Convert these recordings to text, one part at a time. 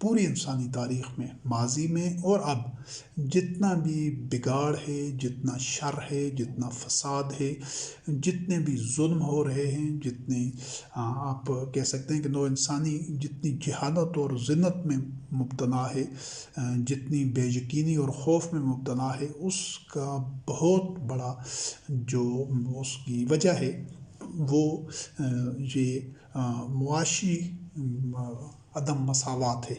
پوری انسانی تاریخ میں، ماضی میں اور اب، جتنا بھی بگاڑ ہے، جتنا شر ہے، جتنا فساد ہے، جتنے بھی ظلم ہو رہے ہیں، جتنے آپ کہہ سکتے ہیں کہ نو انسانی جتنی جہالت اور ذلت میں مبتلا ہے، جتنی بے یقینی اور خوف میں مبتلا ہے، اس کا بہت بڑا جو اس کی وجہ ہے وہ یہ معاشی عدم مساوات ہے،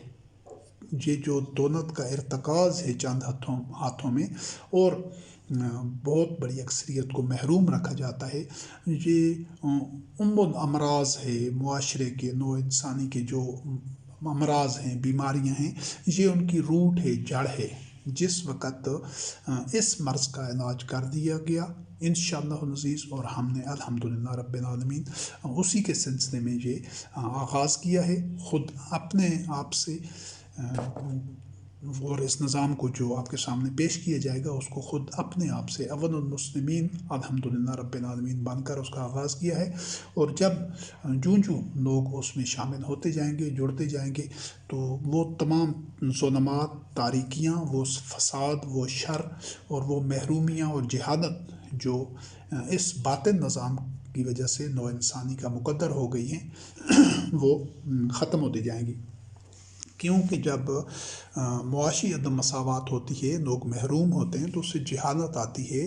یہ جو دولت کا ارتکاز ہے چند ہاتھوں میں، اور بہت بڑی اکثریت کو محروم رکھا جاتا ہے، یہ الامراض ہے معاشرے کے، نو انسانی کے جو امراض ہیں، بیماریاں ہیں، یہ ان کی روٹ ہے، جڑ ہے۔ جس وقت اس مرض کا علاج کر دیا گیا انشاءاللہ العزیز، اور ہم نے الحمدللہ رب العالمین اسی کے سلسلے میں یہ آغاز کیا ہے، خود اپنے آپ سے، اور اس نظام کو جو آپ کے سامنے پیش کیا جائے گا اس کو خود اپنے آپ سے اول المسلمین الحمدللہ رب العالمین بن کر اس کا آغاز کیا ہے، اور جب جو لوگ اس میں شامل ہوتے جائیں گے، جڑتے جائیں گے، تو وہ تمام ظلمات، تاریکیاں، وہ فساد، وہ شر اور وہ محرومیاں اور جہالت جو اس باطن نظام کی وجہ سے نو انسانی کا مقدر ہو گئی ہیں وہ ختم ہوتے جائیں گی، کیونکہ جب معاشی عدم مساوات ہوتی ہے، لوگ محروم ہوتے ہیں، تو اس سے جہالت آتی ہے،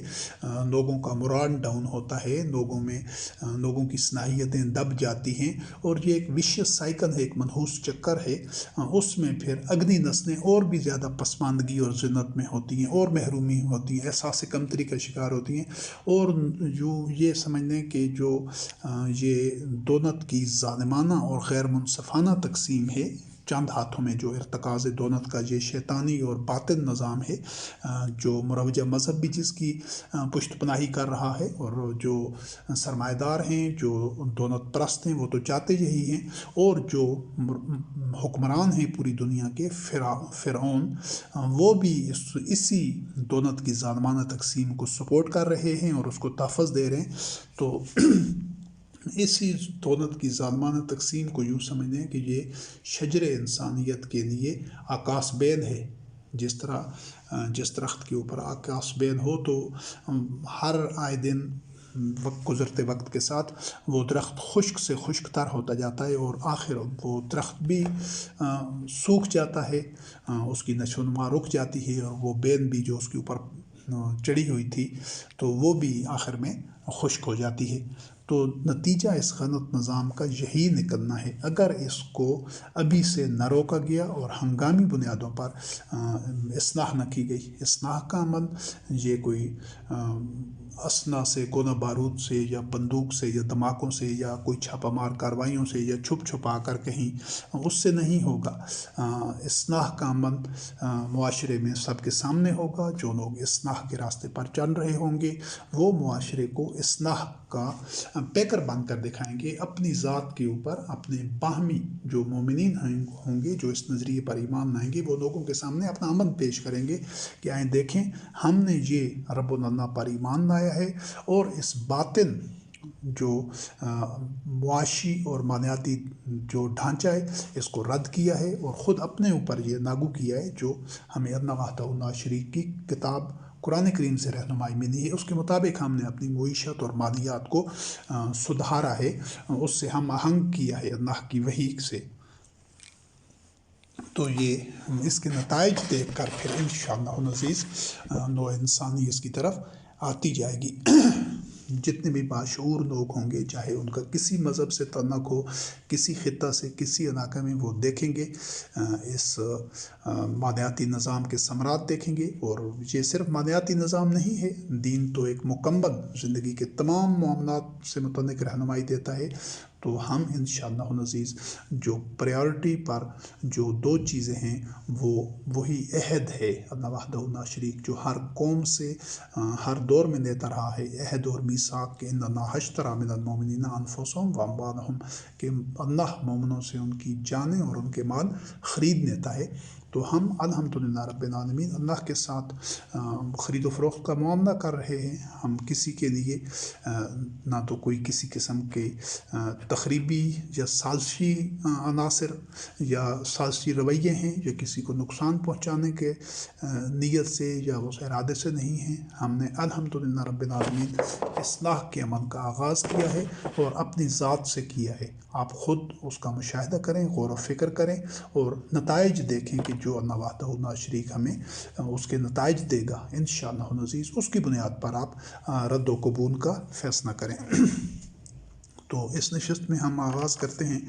لوگوں کا مراد ڈاؤن ہوتا ہے، لوگوں کی صلاحیتیں دب جاتی ہیں، اور یہ ایک وشیس سائیکل ہے، ایک منحوس چکر ہے، اس میں پھر اگلی نسلیں اور بھی زیادہ پسماندگی اور ذلت میں ہوتی ہیں، اور محرومی ہوتی ہیں، احساس کمتری کا شکار ہوتی ہیں، اور جو یہ سمجھ لیں کہ جو یہ دولت کی ظالمانہ اور غیر منصفانہ تقسیم ہے، چند ہاتھوں میں جو ارتکاز دولت کا یہ شیطانی اور باطل نظام ہے، جو مروجہ مذہب بھی جس کی پشت پناہی کر رہا ہے، اور جو سرمایہ دار ہیں، جو دولت پرست ہیں، وہ تو چاہتے یہی ہیں، اور جو حکمران ہیں پوری دنیا کے فرعون، وہ بھی اسی دولت کی ظالمانہ تقسیم کو سپورٹ کر رہے ہیں اور اس کو تحفظ دے رہے ہیں۔ تو اسی دولت کی ظالمانہ تقسیم کو یوں سمجھیں کہ یہ شجر انسانیت کے لیے آکاس بین ہے، جس درخت کے اوپر آکاس بین ہو تو ہر آئے دن گزرتے وقت کے ساتھ وہ درخت خشک سے خشک تر ہوتا جاتا ہے، اور آخر وہ درخت بھی سوکھ جاتا ہے، اس کی نشو و نما رک جاتی ہے، اور وہ بین بھی جو اس کے اوپر چڑھی ہوئی تھی تو وہ بھی آخر میں خشک ہو جاتی ہے۔ تو نتیجہ اس غلط نظام کا یہی نکلنا ہے، اگر اس کو ابھی سے نہ روکا گیا اور ہنگامی بنیادوں پر اصلاح نہ کی گئی۔ اصلاح کا عمل یہ کوئی اسلحہ سے، گولہ بارود سے، یا بندوق سے، یا دھماکوں سے، یا کوئی چھاپہ مار کارروائیوں سے، یا چھپا کر کہیں، اس سے نہیں ہوگا۔ اصلاح کا عمل معاشرے میں سب کے سامنے ہوگا۔ جو لوگ اصلاح کے راستے پر چل رہے ہوں گے وہ معاشرے کو اصلاح کا پیکر بن کر دکھائیں گے، اپنی ذات کے اوپر، اپنے باہمی جو مومنین ہوں گے، جو اس نظریے پر ایمان لائیں گے، وہ لوگوں کے سامنے اپنا عمل پیش کریں گے کہ آئیں دیکھیں ہم نے یہ رب اللہ پر ایمان لایا ہے، اور اس باطل جو معاشی اور مالیاتی جو ڈھانچہ ہے اس کو رد کیا ہے، اور خود اپنے اوپر یہ لاگو کیا ہے، جو ہمیں اللہ وحدہ لا شریک کی کتاب قرآن کریم سے رہنمائی ملی ہے، اس کے مطابق ہم نے اپنی معیشت اور مالیات کو سدھارا ہے، اس سے ہم آہنگ کیا ہے اللہ کی وحی سے۔ تو یہ اس کے نتائج دیکھ کر پھر انشاءاللہ العزیز نو انسانی اس کی طرف آتی جائے گی۔ جتنے بھی باشعور لوگ ہوں گے، چاہے ان کا کسی مذہب سے تعلق ہو، کسی خطہ سے، کسی علاقے میں، وہ دیکھیں گے اس مالیاتی نظام کے ثمرات دیکھیں گے، اور یہ صرف مالیاتی نظام نہیں ہے، دین تو ایک مکمل زندگی کے تمام معاملات سے متعلق رہنمائی دیتا ہے۔ تو ہم انشاءاللہ العزیز جو پریارٹی پر جو دو چیزیں ہیں وہی عہد ہے اللہ وحدہ لا شریک، جو ہر قوم سے ہر دور میں لیتا رہا ہے، عہد اور میثاق کہ ان اللہ اشتری من المؤمنین انفسهم واموالهم، کہ اللہ مومنوں سے ان کی جانیں اور ان کے مال خرید لیتا ہے۔ تو ہم الحمدللہ رب العالمین اللہ کے ساتھ خرید و فروخت کا معاملہ کر رہے ہیں. ہم کسی کے لیے نہ تو کوئی کسی قسم کے تخریبی یا سازشی عناصر یا سازشی رویے ہیں یا کسی کو نقصان پہنچانے کے نیت سے یا اس ارادے سے نہیں ہیں. ہم نے الحمدللہ رب العالمین اصلاح کے عمل کا آغاز کیا ہے اور اپنی ذات سے کیا ہے. آپ خود اس کا مشاہدہ کریں، غور و فکر کریں اور نتائج دیکھیں کہ جو اللہ وحدہ لا شریک ہمیں اس کے نتائج دے گا انشاءاللہ العزیز، اس کی بنیاد پر آپ رد و قبول کا فیصلہ کریں. تو اس نشست میں ہم آغاز کرتے ہیں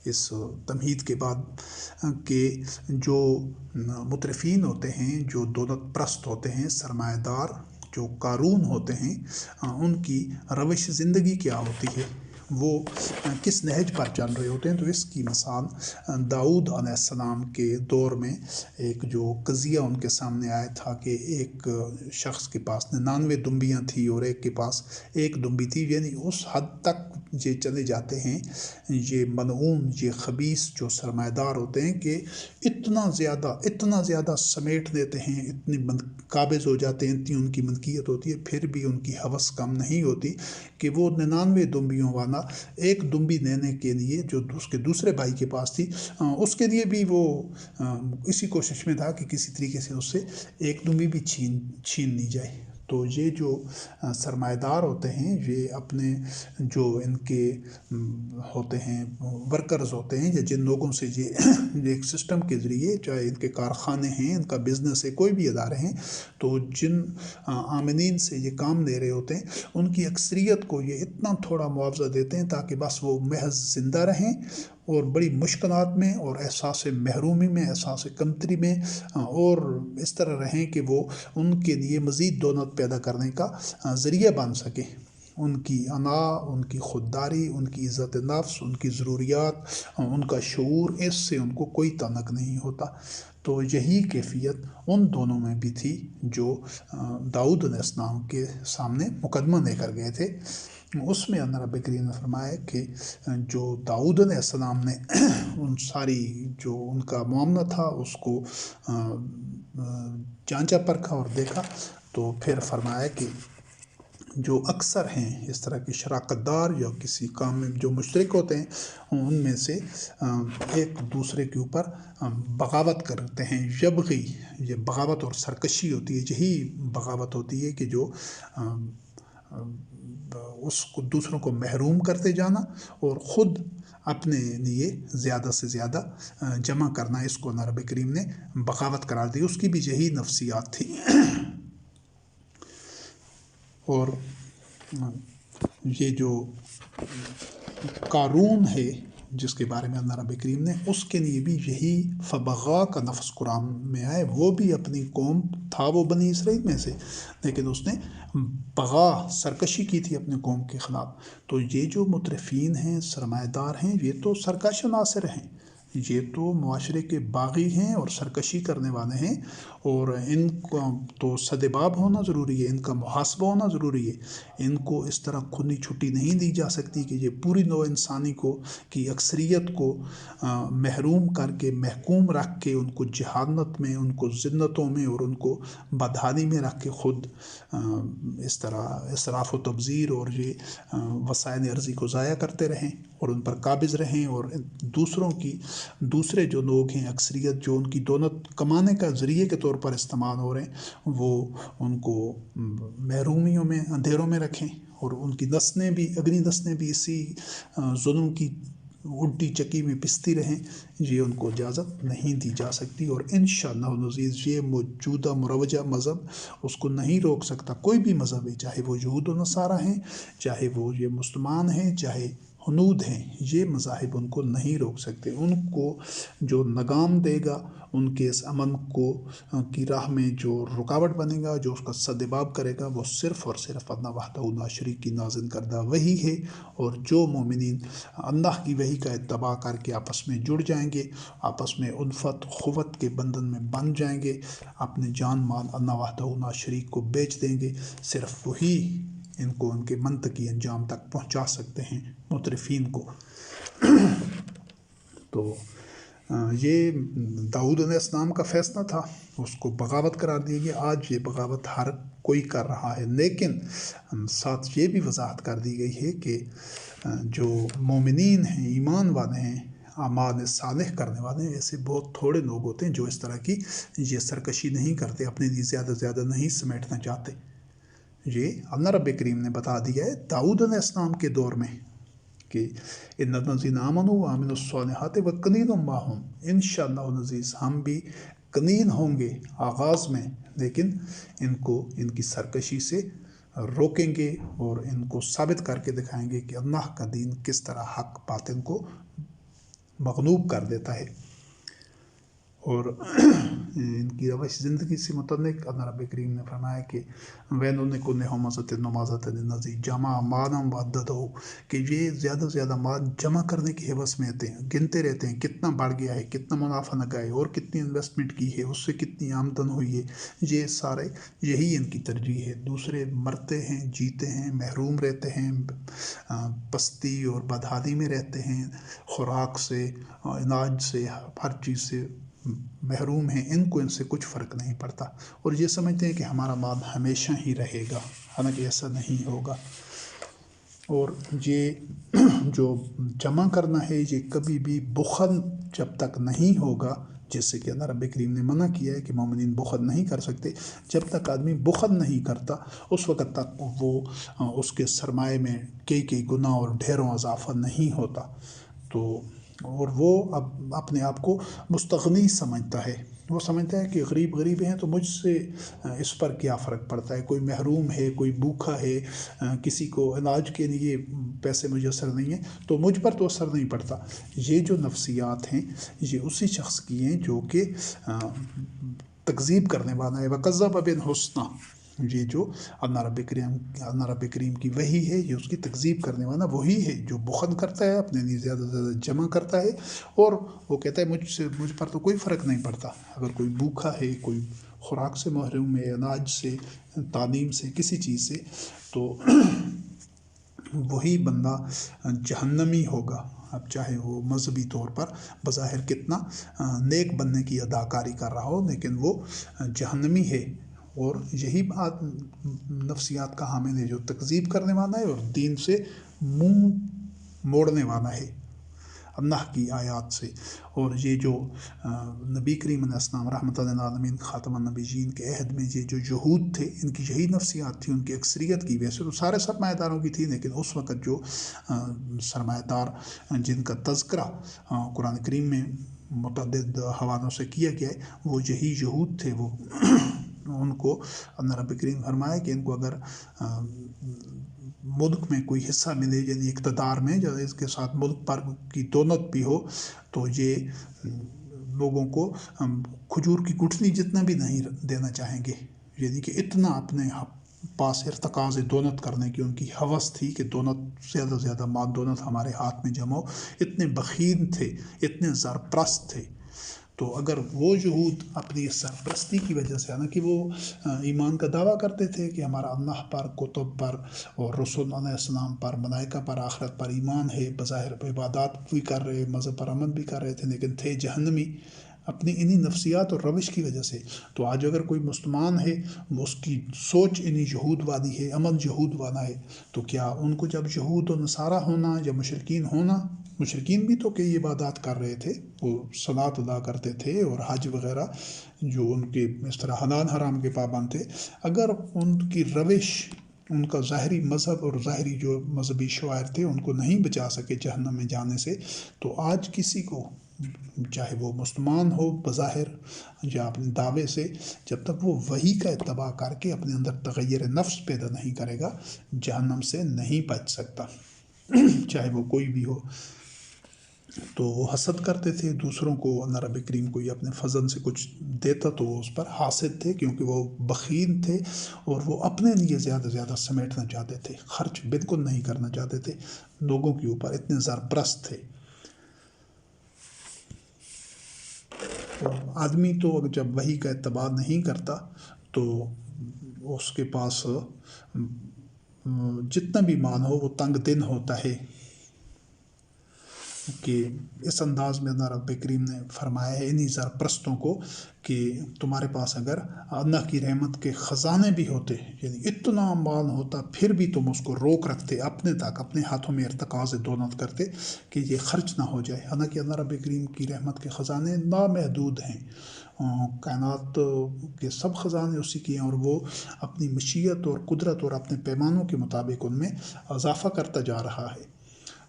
اس تمہید کے بعد کہ جو مترفین ہوتے ہیں، جو دولت پرست ہوتے ہیں، سرمایہ دار جو قارون ہوتے ہیں، ان کی روش زندگی کیا ہوتی ہے، وہ کس نہج پر چل رہے ہوتے ہیں. تو اس کی مثال داؤد علیہ السلام کے دور میں ایک جو قضیہ ان کے سامنے آیا تھا کہ ایک شخص کے پاس 99 دمبیاں تھیں اور ایک کے پاس 1 دمبی تھی. یعنی اس حد تک یہ چلے جاتے ہیں یہ ملعون، یہ خبیث جو سرمایہ دار ہوتے ہیں کہ اتنا زیادہ سمیٹ دیتے ہیں، اتنی قابض ہو جاتے ہیں، اتنی ان کی ملکیت ہوتی ہے، پھر بھی ان کی ہوس کم نہیں ہوتی کہ وہ 99 دمبیوں والا 1 دمبی دینے کے لیے جو اس کے دوسرے بھائی کے پاس تھی، اس کے لیے بھی وہ اسی کوشش میں تھا کہ کسی طریقے سے اس سے 1 دمبی بھی چھین لی جائے. تو یہ جو سرمایہ دار ہوتے ہیں، یہ اپنے جو ان کے ہوتے ہیں ورکرز ہوتے ہیں یا جن لوگوں سے یہ ایک سسٹم کے ذریعے، چاہے ان کے کارخانے ہیں، ان کا بزنس ہے، کوئی بھی ادارے ہیں، تو جن عاملین سے یہ کام لے رہے ہوتے ہیں ان کی اکثریت کو یہ اتنا تھوڑا معاوضہ دیتے ہیں تاکہ بس وہ محض زندہ رہیں اور بڑی مشکلات میں اور احساس محرومی میں، احساس کمتری میں اور اس طرح رہیں کہ وہ ان کے لیے مزید دولت پیدا کرنے کا ذریعہ بن سکے. ان کی انا، ان کی خودداری، ان کی عزت نفس، ان کی ضروریات، ان کا شعور، اس سے ان کو کوئی تعلق نہیں ہوتا. تو یہی کیفیت ان دونوں میں بھی تھی جو داؤد علیہ السلام کے سامنے مقدمہ لے کر گئے تھے. اس میں اللہ رب کریم نے فرمایا کہ جو داؤد علیہ السلام نے ان ساری جو ان کا معاملہ تھا اس کو جانچا پرکھا اور دیکھا، تو پھر فرمایا کہ جو اکثر ہیں اس طرح کی شراکت دار یا کسی کام میں جو مشترک ہوتے ہیں، ان میں سے ایک دوسرے کے اوپر بغاوت کرتے ہیں. یبغی، یہ بغاوت اور سرکشی ہوتی ہے. یہی بغاوت ہوتی ہے کہ جو اس کو دوسروں کو محروم کرتے جانا اور خود اپنے لیے زیادہ سے زیادہ جمع کرنا، اس کو اللہ رب کریم نے بغاوت قرار دی. اس کی بھی یہی نفسیات تھی. اور یہ جو قارون ہے جس کے بارے میں اللہ رب کریم نے، اس کے لیے بھی یہی فبغا کا لفظ قرآن میں آئے. وہ بھی اپنی قوم تھا، وہ بنی اسرائیل میں سے، لیکن اس نے بغا، سرکشی کی تھی اپنے قوم کے خلاف. تو یہ جو مترفین ہیں، سرمایہ دار ہیں، یہ تو سرکش عناصر ہیں، یہ تو معاشرے کے باغی ہیں اور سرکشی کرنے والے ہیں، اور ان کو تو سدباب ہونا ضروری ہے، ان کا محاسبہ ہونا ضروری ہے. ان کو اس طرح کھلی چھٹی نہیں دی جا سکتی کہ یہ پوری نوع انسانی کو کی اکثریت کو محروم کر کے، محکوم رکھ کے، ان کو جہالت میں، ان کو ذلتوں میں اور ان کو بدحالی میں رکھ کے خود اس طرح اسراف و تبذیر اور یہ وسائل ارضی کو ضائع کرتے رہیں اور ان پر قابض رہیں، اور دوسرے جو لوگ ہیں، اکثریت جو ان کی دولت کمانے کا ذریعے کے طور پر استعمال ہو رہے ہیں، وہ ان کو محرومیوں میں، اندھیروں میں رکھیں، اور ان کی نسلیں بھی، اگلی نسلیں بھی اسی ظلم کی الٹی چکی میں پستی رہیں. یہ ان کو اجازت نہیں دی جا سکتی. اور انشاءاللہ العزیز یہ موجودہ مروجہ مذہب اس کو نہیں روک سکتا. کوئی بھی مذہب ہے، چاہے وہ یہود و نصارہ ہیں، چاہے وہ یہ مسلمان ہیں، چاہے ہنود ہیں، یہ مذاہب ان کو نہیں روک سکتے. ان کو جو لگام دے گا، ان کے اس امن کو کی راہ میں جو رکاوٹ بنے گا، جو اس کا سدباب کرے گا، وہ صرف اور صرف اللہ وحدہ لا شریک کی نازل کردہ وحی ہے. اور جو مومنین اللہ کی وحی کا اتباع کر کے آپس میں جڑ جائیں گے، آپس میں الفت خوت کے بندھن میں بن جائیں گے، اپنے جان مال اللہ وحدہ لا شریک کو بیچ دیں گے، صرف وہی ان کو ان کے منطقی انجام تک پہنچا سکتے ہیں مترفین کو. تو یہ داؤد علیہ السلام کا فیصلہ تھا، اس کو بغاوت قرار دیا گیا۔ آج یہ بغاوت ہر کوئی کر رہا ہے، لیکن ساتھ یہ بھی وضاحت کر دی گئی ہے کہ جو مومنین ہیں، ایمان والے ہیں، اعمال صالح کرنے والے ہیں، ایسے بہت تھوڑے لوگ ہوتے ہیں جو اس طرح کی یہ سرکشی نہیں کرتے، اپنے لیے زیادہ سے زیادہ نہیں سمیٹنا چاہتے۔ یہ اللہ رب کریم نے بتا دیا ہے داؤد علیہ السلام کے دور میں کہ ان الذین آمنوا وعملوا الصالحات وقلیل ما ھم، انشاءاللہ العزیز ہم بھی قلیل ہوں گے آغاز میں، لیکن ان کو ان کی سرکشی سے روکیں گے اور ان کو ثابت کر کے دکھائیں گے کہ اللہ کا دین کس طرح حق باطل کو مغلوب کر دیتا ہے۔ اور ان کی روش زندگی سے متعلق اللہ رب کریم نے فرمایا کہ وَيْلٌ لِكُلِّ هُمَزَةٍ لُمَزَةٍ لُّمَزَةٍ جمع مالا وعددہ، کہ یہ زیادہ سے زیادہ مال جمع کرنے کی حوث میں آتے ہیں، گنتے رہتے ہیں کتنا بڑھ گیا ہے، کتنا منافع لگا ہے، اور کتنی انویسٹمنٹ کی ہے، اس سے کتنی آمدن ہوئی ہے۔ یہ سارے یہی ان کی ترجیح ہے۔ دوسرے مرتے ہیں، جیتے ہیں، محروم رہتے ہیں، پستی اور بدحالی میں رہتے ہیں، خوراک سے، علاج سے، ہر چیز سے محروم ہیں، ان کو ان سے کچھ فرق نہیں پڑتا، اور یہ سمجھتے ہیں کہ ہمارا مال ہمیشہ ہی رہے گا، حالانکہ ایسا نہیں ہوگا۔ اور یہ جو جمع کرنا ہے، یہ کبھی بھی بخل جب تک نہیں ہوگا، جس سے کہ اللہ رب کریم نے منع کیا ہے کہ مومنین بخل نہیں کر سکتے، جب تک آدمی بخل نہیں کرتا اس وقت تک وہ اس کے سرمایے میں کئی گنا اور ڈھیروں اضافہ نہیں ہوتا۔ تو اور وہ اب اپنے آپ کو مستغنی سمجھتا ہے، وہ سمجھتا ہے کہ غریب ہیں تو مجھ سے اس پر کیا فرق پڑتا ہے، کوئی محروم ہے، کوئی بھوکا ہے، کسی کو علاج کے لیے پیسے میسر نہیں ہیں تو مجھ پر تو اثر نہیں پڑتا۔ یہ جو نفسیات ہیں یہ اسی شخص کی ہیں جو کہ تکذیب کرنے والا ہے، وَكَذَّبَ بِالْحُسْنَىٰ، یہ جو اللہ رب کریم کی وحی ہے، یہ اس کی تکذیب کرنے والا وہی ہے جو بخل کرتا ہے، اپنے لیے زیادہ سے زیادہ جمع کرتا ہے، اور وہ کہتا ہے مجھ پر تو کوئی فرق نہیں پڑتا۔ اگر کوئی بھوکا ہے، کوئی خوراک سے محروم ہے، علاج سے، تعلیم سے، کسی چیز سے، تو وہی بندہ جہنمی ہوگا، اب چاہے وہ مذہبی طور پر بظاہر کتنا نیک بننے کی اداکاری کر رہا ہو، لیکن وہ جہنمی ہے۔ اور یہی بات نفسیات کا حامل ہے جو تکذیب کرنے والا ہے اور دین سے منہ موڑنے والا ہے، اللہ کی آیات سے۔ اور یہ جو نبی کریم علیہ السلام رحمۃ اللہ عالمین خاتم النبیین کے عہد میں یہ جو یہود تھے، ان کی یہی نفسیات تھی، ان کی اکثریت کی، ویسے تو سارے سرمایہ داروں کی تھی، لیکن اس وقت جو سرمایہ دار جن کا تذکرہ قرآن کریم میں متعدد حوالوں سے کیا گیا ہے، وہ یہی یہود تھے۔ وہ ان کو اللہ رب کریم فرمایا کہ ان کو اگر ملک میں کوئی حصہ ملے، یعنی اقتدار میں، جو اس کے ساتھ ملک پر کی دولت بھی ہو، تو یہ لوگوں کو کھجور کی گٹھلی جتنا بھی نہیں دینا چاہیں گے، یعنی کہ اتنا اپنے پاس ارتکاز دولت کرنے کی ان کی ہوس تھی کہ دولت زیادہ سے زیادہ مال دولت ہمارے ہاتھ میں جمع ہو، اتنے بخیل تھے، اتنے زرپرست تھے۔ تو اگر وہ یہود اپنی سرپرستی کی وجہ سے، حالانکہ وہ ایمان کا دعویٰ کرتے تھے کہ ہمارا اللہ پر، کتب پر اور رسول علیہ السلام پر، ملائکہ پر، آخرت پر ایمان ہے، بظاہر عبادات بھی کر رہے، مذہب پر عمل بھی کر رہے تھے، لیکن تھے جہنمی اپنی انہی نفسیات اور روش کی وجہ سے۔ تو آج اگر کوئی مسلمان ہے، اس کی سوچ انہی یہود والی ہے، عمل یہود والا ہے، تو کیا ان کو جب یہود و نصارہ ہونا یا مشرکین ہونا، مشرکین بھی تو کئی عبادات کر رہے تھے، وہ صلاۃ ادا کرتے تھے اور حج وغیرہ جو ان کے اس طرح حلال حرام کے پابند تھے، اگر ان کی روش، ان کا ظاہری مذہب اور ظاہری جو مذہبی شعائر تھے ان کو نہیں بچا سکے جہنم میں جانے سے، تو آج کسی کو، چاہے وہ مسلمان ہو بظاہر یا اپنے دعوے سے، جب تک وہ وحی کا اتباع کر کے اپنے اندر تغیر نفس پیدا نہیں کرے گا، جہنم سے نہیں بچ سکتا، چاہے وہ کوئی بھی ہو۔ تو وہ حسد کرتے تھے دوسروں کو، اللہ رب کریم کو یہ اپنے فضل سے کچھ دیتا تو وہ اس پر حاسد تھے، کیونکہ وہ بخیل تھے اور وہ اپنے لیے زیادہ سے زیادہ سمیٹنا چاہتے تھے، خرچ بالکل نہیں کرنا چاہتے تھے لوگوں کے اوپر، اتنے زرپرست تھے۔ آدمی تو جب وحی کا اتباع نہیں کرتا تو اس کے پاس جتنا بھی مال ہو وہ تنگ دل ہوتا ہے، کہ اس انداز میں رب کریم نے فرمایا ہے انہی زرپرستوں کو کہ تمہارے پاس اگر اللہ کی رحمت کے خزانے بھی ہوتے، یعنی اتنا مال ہوتا، پھر بھی تم اس کو روک رکھتے، اپنے تک اپنے ہاتھوں میں ارتکاز دونت کرتے کہ یہ خرچ نہ ہو جائے، حالانکہ اللہ رب کریم کی رحمت کے خزانے نامحدود ہیں، کائنات کے سب خزانے اسی کے ہیں، اور وہ اپنی مشیت اور قدرت اور اپنے پیمانوں کے مطابق ان میں اضافہ کرتا جا رہا ہے۔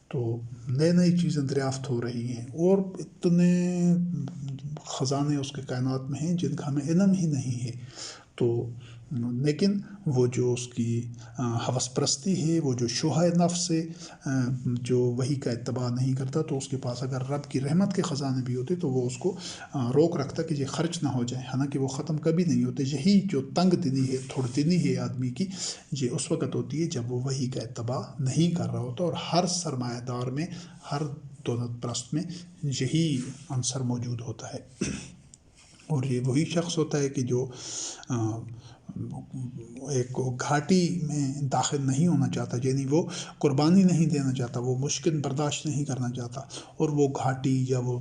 تو نئی نئی چیزیں دریافت ہو رہی ہیں، اور اتنے خزانے اس کے کائنات میں ہیں جن کا ہمیں علم ہی نہیں ہے۔ تو لیکن وہ جو اس کی ہوس پرستی ہے، وہ جو شوہہ نفس ہے، جو وہی کا اتباع نہیں کرتا، تو اس کے پاس اگر رب کی رحمت کے خزانے بھی ہوتے تو وہ اس کو روک رکھتا کہ یہ خرچ نہ ہو جائے، حالانکہ وہ ختم کبھی نہیں ہوتے۔ یہی جو تنگ دلی ہے، تھوڑ دلی ہے آدمی کی، یہ اس وقت ہوتی ہے جب وہ وہی کا اتباع نہیں کر رہا ہوتا، اور ہر سرمایہ دار میں، ہر دولت پرست میں یہی عنصر موجود ہوتا ہے، اور یہ وہی شخص ہوتا ہے کہ جو ایک گھاٹی میں داخل نہیں ہونا چاہتا، یعنی وہ قربانی نہیں دینا چاہتا، وہ مشکل برداشت نہیں کرنا چاہتا، اور وہ گھاٹی یا وہ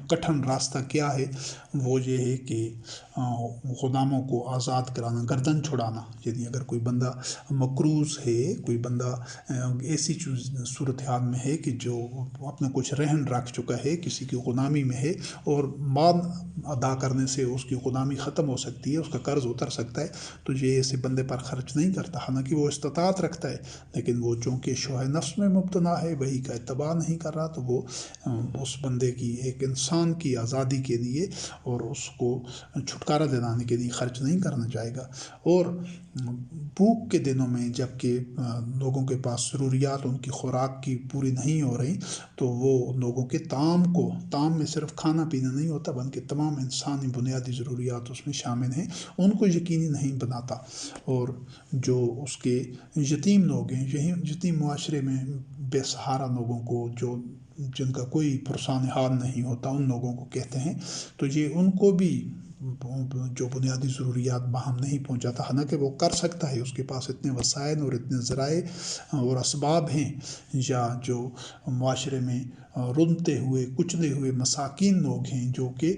کٹھن راستہ کیا ہے، وہ یہ ہے کہ غلاموں کو آزاد کرانا، گردن چھڑانا، یعنی اگر کوئی بندہ مقروض ہے، کوئی بندہ ایسی صورتحال میں ہے کہ جو اپنا کچھ رہن رکھ چکا ہے، کسی کی غلامی میں ہے، اور مال ادا کرنے سے اس کی غلامی ختم ہو سکتی ہے، اس کا قرض اتر سکتا ہے، تو یہ ایسے بندے پر خرچ نہیں کرتا، حالانکہ وہ استطاعت رکھتا ہے، لیکن وہ چونکہ شوہ نفس میں مبتلا ہے، وہی کا اتباع نہیں کر رہا، تو وہ اس بندے کی، ایک انسان کی آزادی کے لیے اور اس کو چھٹکارا دلانے کے لیے خرچ نہیں کرنا چاہے گا۔ اور بھوک کے دنوں میں جب کہ لوگوں کے پاس ضروریات ان کی خوراک کی پوری نہیں ہو رہی، تو وہ لوگوں کے طعام میں صرف کھانا پینا نہیں ہوتا، بلکہ تمام انسانی بنیادی ضروریات اس میں شامل ہیں، ان کو یقینی نہیں بناتا، اور جو اس کے یتیم لوگ ہیں، یتیم معاشرے میں بے سہارا لوگوں کو، جن کا کوئی پرسان حال نہیں ہوتا، ان لوگوں کو کہتے ہیں، تو یہ ان کو بھی جو بنیادی ضروریات باہم نہیں پہنچاتا، حالانکہ وہ کر سکتا ہے، اس کے پاس اتنے وسائل اور اتنے ذرائع اور اسباب ہیں، یا جو معاشرے میں رنتے ہوئے کچلے ہوئے مساکین لوگ ہیں، جو کہ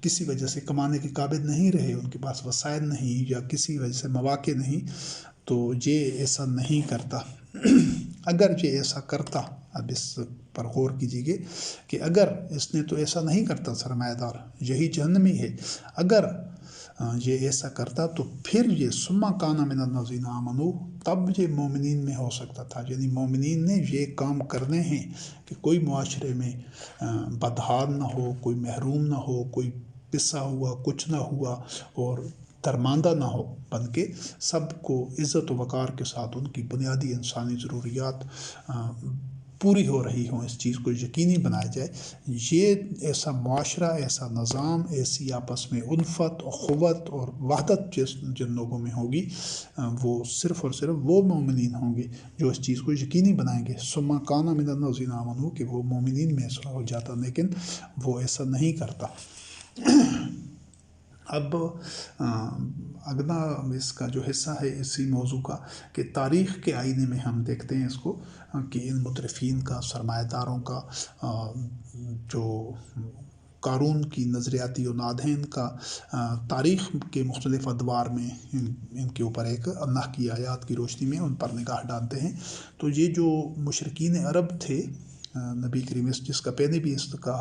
کسی وجہ سے کمانے کے قابل نہیں رہے، ان کے پاس وسائل نہیں، یا کسی وجہ سے مواقع نہیں، تو یہ ایسا نہیں کرتا۔ اگر یہ ایسا کرتا، اب اس پر غور کیجیے گے کہ اگر اس نے تو ایسا نہیں کرتا، سرمایہ دار یہی جہنمی ہے، اگر یہ ایسا کرتا تو پھر یہ ثم کان من الذین آمنوا، تب یہ مومنین میں ہو سکتا تھا، یعنی مومنین نے یہ کام کرنے ہیں کہ کوئی معاشرے میں بدحال نہ ہو، کوئی محروم نہ ہو، کوئی پسا ہوا کچھ نہ ہوا اور درماندہ نہ ہو، بلکہ سب کو عزت و وقار کے ساتھ ان کی بنیادی انسانی ضروریات پوری ہو رہی ہوں، اس چیز کو یقینی بنایا جائے۔ یہ ایسا معاشرہ، ایسا نظام، ایسی آپس میں الفت، اخوت اور وحدت جن لوگوں میں ہوگی، وہ صرف اور صرف وہ مومنین ہوں گے جو اس چیز کو یقینی بنائیں گے، ثم کان من الذین آمنوا، کہ وہ مومنین میں ایسا ہو جاتا، لیکن وہ ایسا نہیں کرتا۔ اب اگلا اس کا جو حصہ ہے اسی موضوع کا، کہ تاریخ کے آئینے میں ہم دیکھتے ہیں اس کو، کہ ان مترفین کا، سرمایہ داروں کا، جو قارون کی نظریاتی اولادین کا، تاریخ کے مختلف ادوار میں ان کے اوپر ایک اللہ کی آیات کی روشنی میں ان پر نگاہ ڈالتے ہیں۔ تو یہ جو مشرکین عرب تھے، نبی کریم، جس کا پہلے بھی اس کا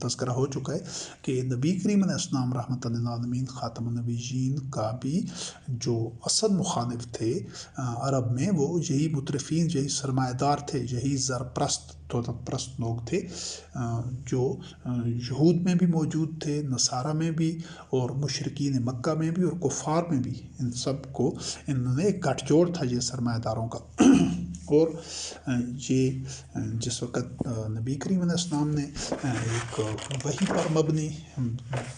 تذکرہ ہو چکا ہے کہ نبی کریم علیہ السلام رحمۃ للعالمین خاتم النبیین کا بھی جو اصل مخالف تھے عرب میں، وہ یہی مترفین، یہی سرمایہ دار تھے، یہی زرپرست، دولت پرست لوگ تھے، جو یہود میں بھی موجود تھے، نصارہ میں بھی، اور مشرکین مکہ میں بھی، اور کفار میں بھی، ان سب کو انہوں نے ایک گٹھ جوڑ تھا یہ سرمایہ داروں کا۔ اور یہ جس وقت نبی کریم علیہ السلام نے ایک وحی پر مبنی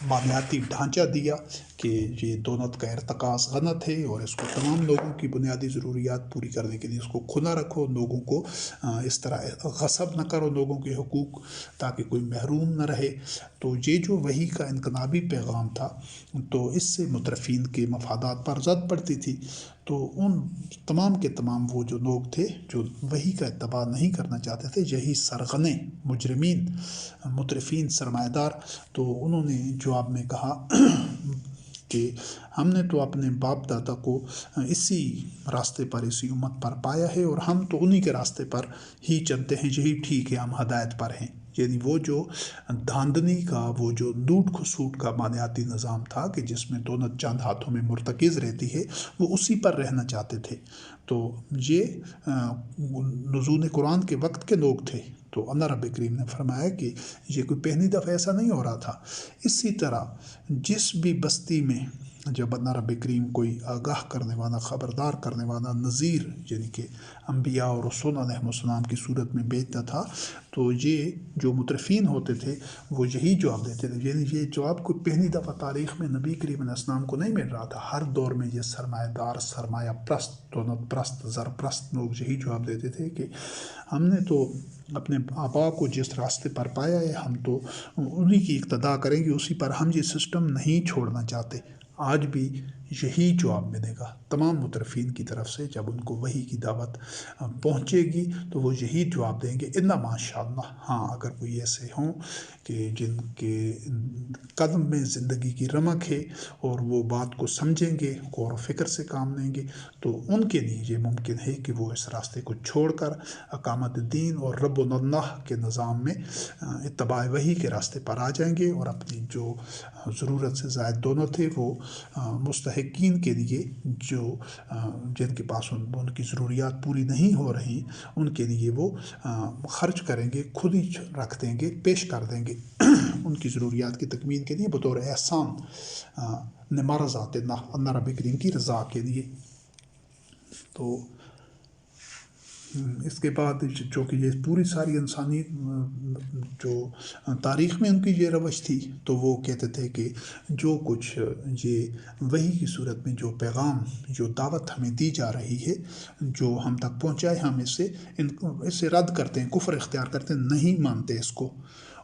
مالیاتی ڈھانچہ دیا کہ یہ دونت کا ارتکاز غلط ہے اور اس کو تمام لوگوں کی بنیادی ضروریات پوری کرنے کے لیے اس کو کھلا رکھو، لوگوں کو اس طرح غصب نہ کرو لوگوں کے حقوق، تاکہ کوئی محروم نہ رہے۔ تو یہ جو وحی کا انقلابی پیغام تھا، تو اس سے مترفین کے مفادات پر زد پڑتی تھی۔ تو ان تمام کے تمام وہ جو لوگ تھے جو وحی کا اتباع نہیں کرنا چاہتے تھے، یہی سرغنے مجرمین مترفین سرمایہ دار، تو انہوں نے جواب میں کہا کہ ہم نے تو اپنے باپ دادا کو اسی راستے پر، اسی امت پر پایا ہے، اور ہم تو انہی کے راستے پر ہی چلتے ہیں، یہی ٹھیک ہے، ہم ہدایت پر ہیں۔ یعنی وہ جو دھاندنی کا، وہ جو لوٹ کھسوٹ کا مالیاتی نظام تھا کہ جس میں دولت چند ہاتھوں میں مرتکز رہتی ہے، وہ اسی پر رہنا چاہتے تھے۔ تو یہ نزول قرآن کے وقت کے لوگ تھے۔ تو اللہ رب کریم نے فرمایا کہ یہ کوئی پہلی دفعہ ایسا نہیں ہو رہا تھا۔ اسی طرح جس بھی بستی میں جب اللہ رب کریم کوئی آگاہ کرنے والا، خبردار کرنے والا، نذیر یعنی کہ انبیاء اور رسول علیہ السلام کی صورت میں بھیجتا تھا، تو یہ جو مترفین ہوتے تھے وہ یہی جواب دیتے تھے۔ یعنی یہ جواب کوئی پہلی دفعہ تاریخ میں نبی کریم علیہ السلام کو نہیں مل رہا تھا، ہر دور میں یہ سرمایہ دار، سرمایہ پرست، دولت پرست، زر پرست لوگ یہی جواب دیتے تھے کہ ہم نے تو اپنے آبا کو جس راستے پر پایا ہے، ہم تو انہی کی اقتداء کریں گے، اسی پر، ہم یہ سسٹم نہیں چھوڑنا چاہتے۔ آج بھی یہی جواب ملے گا تمام مترفین کی طرف سے۔ جب ان کو وحی کی دعوت پہنچے گی تو وہ یہی جواب دیں گے، الا ماشاء اللہ۔ ہاں، اگر کوئی ایسے ہوں کہ جن کے قدم میں زندگی کی رمق ہے اور وہ بات کو سمجھیں گے، غور و فکر سے کام لیں گے، تو ان کے لیے یہ ممکن ہے کہ وہ اس راستے کو چھوڑ کر اقامت دین اور رب اللہ کے نظام میں، اتباع وحی کے راستے پر آ جائیں گے، اور اپنی جو ضرورت سے زائد دولت ہے وہ مستحقین کے لیے، جو جن کے پاس ان کی ضروریات پوری نہیں ہو رہی، ان کے لیے وہ خرچ کریں گے، خود ہی رکھ دیں گے، پیش کر دیں گے ان کی ضروریات کی تکمیل کے لیے، بطور احسان لمرضات اللہ رب کریم کی رضا کے لیے۔ تو اس کے بعد جو کہ یہ پوری ساری انسانی جو تاریخ میں ان کی یہ روش تھی، تو وہ کہتے تھے کہ جو کچھ یہ وحی کی صورت میں جو پیغام، جو دعوت ہمیں دی جا رہی ہے، جو ہم تک پہنچائے، ہم اسے رد کرتے ہیں، کفر اختیار کرتے ہیں، نہیں مانتے اس کو۔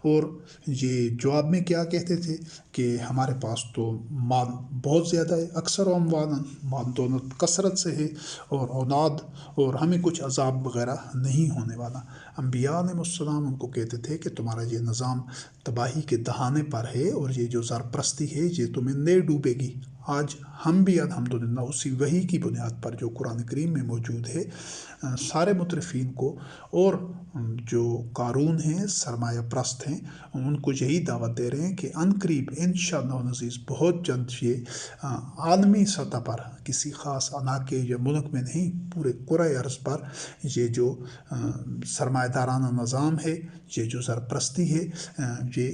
اور یہ جواب میں کیا کہتے تھے کہ ہمارے پاس تو مال بہت زیادہ ہے، اکثر و اموالن، مال دولت کثرت سے ہے، اور اولاد، اور ہمیں کچھ عذاب وغیرہ نہیں ہونے والا۔ انبیاء علیہ السلام ان کو کہتے تھے کہ تمہارا یہ نظام تباہی کے دہانے پر ہے، اور یہ جو زرپرستی ہے یہ تمہیں لے ڈوبے گی۔ آج ہم بھی الحمدللہ اسی وحی کی بنیاد پر جو قرآن کریم میں موجود ہے، سارے مترفین کو اور جو قارون ہیں، سرمایہ پرست ہیں، ان کو یہی دعوت دے رہے ہیں کہ عنقریب انشاءاللہ العزیز بہت جلد یہ عالمی سطح پر، کسی خاص علاقے یا ملک میں نہیں، پورے کرۂ ارض پر یہ جو سرمایہ دارانہ نظام ہے، یہ جو سرپرستی ہے، یہ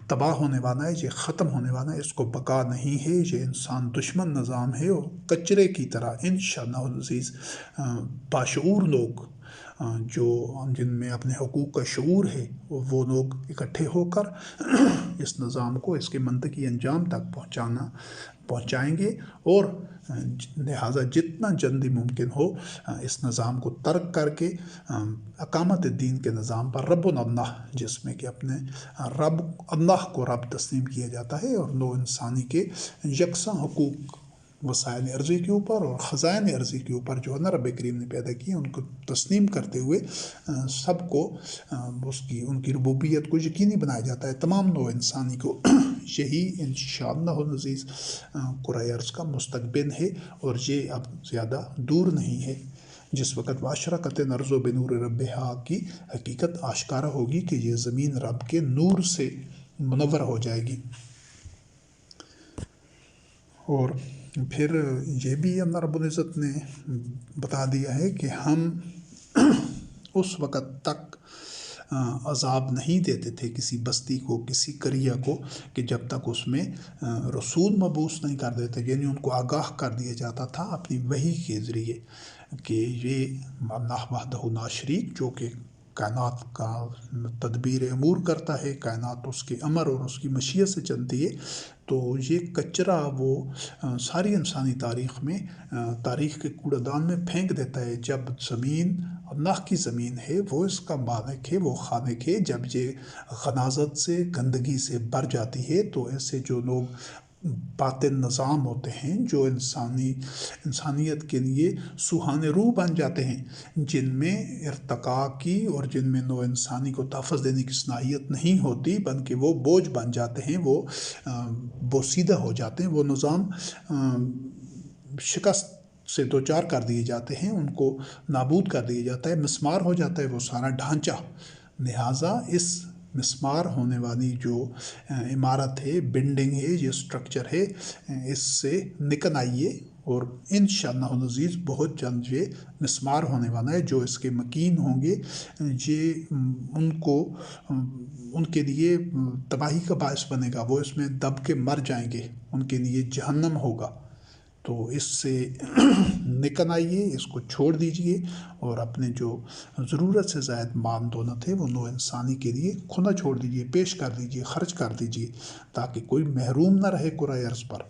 تباہ ہونے والا ہے، یہ ختم ہونے والا ہے، اس کو بقا نہیں ہے، یہ انسان دشمن نظام ہے، اور کچرے کی طرح انشاءاللہ العزیز باشعور لوگ، جو جن میں اپنے حقوق کا شعور ہے، وہ لوگ اکٹھے ہو کر اس نظام کو اس کے منطقی انجام تک پہنچائیں گے، اور لہٰذا جتنا جلدی ممکن ہو اس نظام کو ترک کر کے اقامت دین کے نظام پر، رب اللہ، جس میں کہ اپنے رب اللہ کو رب تسلیم کیا جاتا ہے، اور نو انسانی کے یکساں حقوق وسائل ارضی کے اوپر اور خزائن ارضی کے اوپر جو اللہ رب کریم نے پیدا کی، ان کو تسلیم کرتے ہوئے سب کو ان کی ربوبیت کو یقینی بنایا جاتا ہے، تمام نو انسانی کو۔ یہی انشاءاللہ العزیز کرۂ ارض کا مستقبل ہے، اور یہ اب زیادہ دور نہیں ہے، جس وقت واشرقت الارض بنور ربہا کی حقیقت آشکارا ہوگی کہ یہ زمین رب کے نور سے منور ہو جائے گی۔ اور پھر یہ بھی اللہ رب العزت نے بتا دیا ہے کہ ہم اس وقت تک عذاب نہیں دیتے تھے کسی بستی کو، کسی قریہ کو، کہ جب تک اس میں رسول مبعوث نہیں کر دیتے، یعنی ان کو آگاہ کر دیا جاتا تھا اپنی وحی کے ذریعے کہ یہ اللہ وحدہ لا شریک، جو کہ کائنات کا تدبیر امور کرتا ہے، کائنات اس کے امر اور اس کی مشیت سے چلتی ہے، تو یہ کچرا وہ ساری انسانی تاریخ میں تاریخ کے کوڑے دان میں پھینک دیتا ہے۔ جب زمین اللہ کی زمین ہے، وہ اس کا مالک ہے، وہ خالق ہے، جب یہ غلاظت سے گندگی سے بھر جاتی ہے تو ایسے جو لوگ باطل نظام ہوتے ہیں، جو انسانیت کے لیے سوہانے روح بن جاتے ہیں، جن میں ارتقاء کی اور جن میں نو انسانی کو تحفظ دینے کی صلاحیت نہیں ہوتی، بلکہ وہ بوجھ بن جاتے ہیں، وہ بوسیدہ ہو جاتے ہیں، وہ نظام شکست سے دوچار کر دیے جاتے ہیں، ان کو نابود کر دیا جاتا ہے، مسمار ہو جاتا ہے وہ سارا ڈھانچہ۔ لہٰذا اس مسمار ہونے والی جو عمارت ہے، بلڈنگ ہے، یہ اسٹرکچر ہے، اس سے نکل آئیے، اور انشاءاللہ العزیز بہت جلد یہ مسمار ہونے والا ہے۔ جو اس کے مکین ہوں گے، یہ ان کے لیے تباہی کا باعث بنے گا، وہ اس میں دب کے مر جائیں گے، ان کے لیے جہنم ہوگا۔ تو اس سے نکل آئیے، اس کو چھوڑ دیجئے، اور اپنے جو ضرورت سے زائد مال دولت ہے وہ نو انسانی کے لیے کھلا چھوڑ دیجئے، پیش کر دیجئے، خرچ کر دیجئے، تاکہ کوئی محروم نہ رہے کرۂ ارض پر۔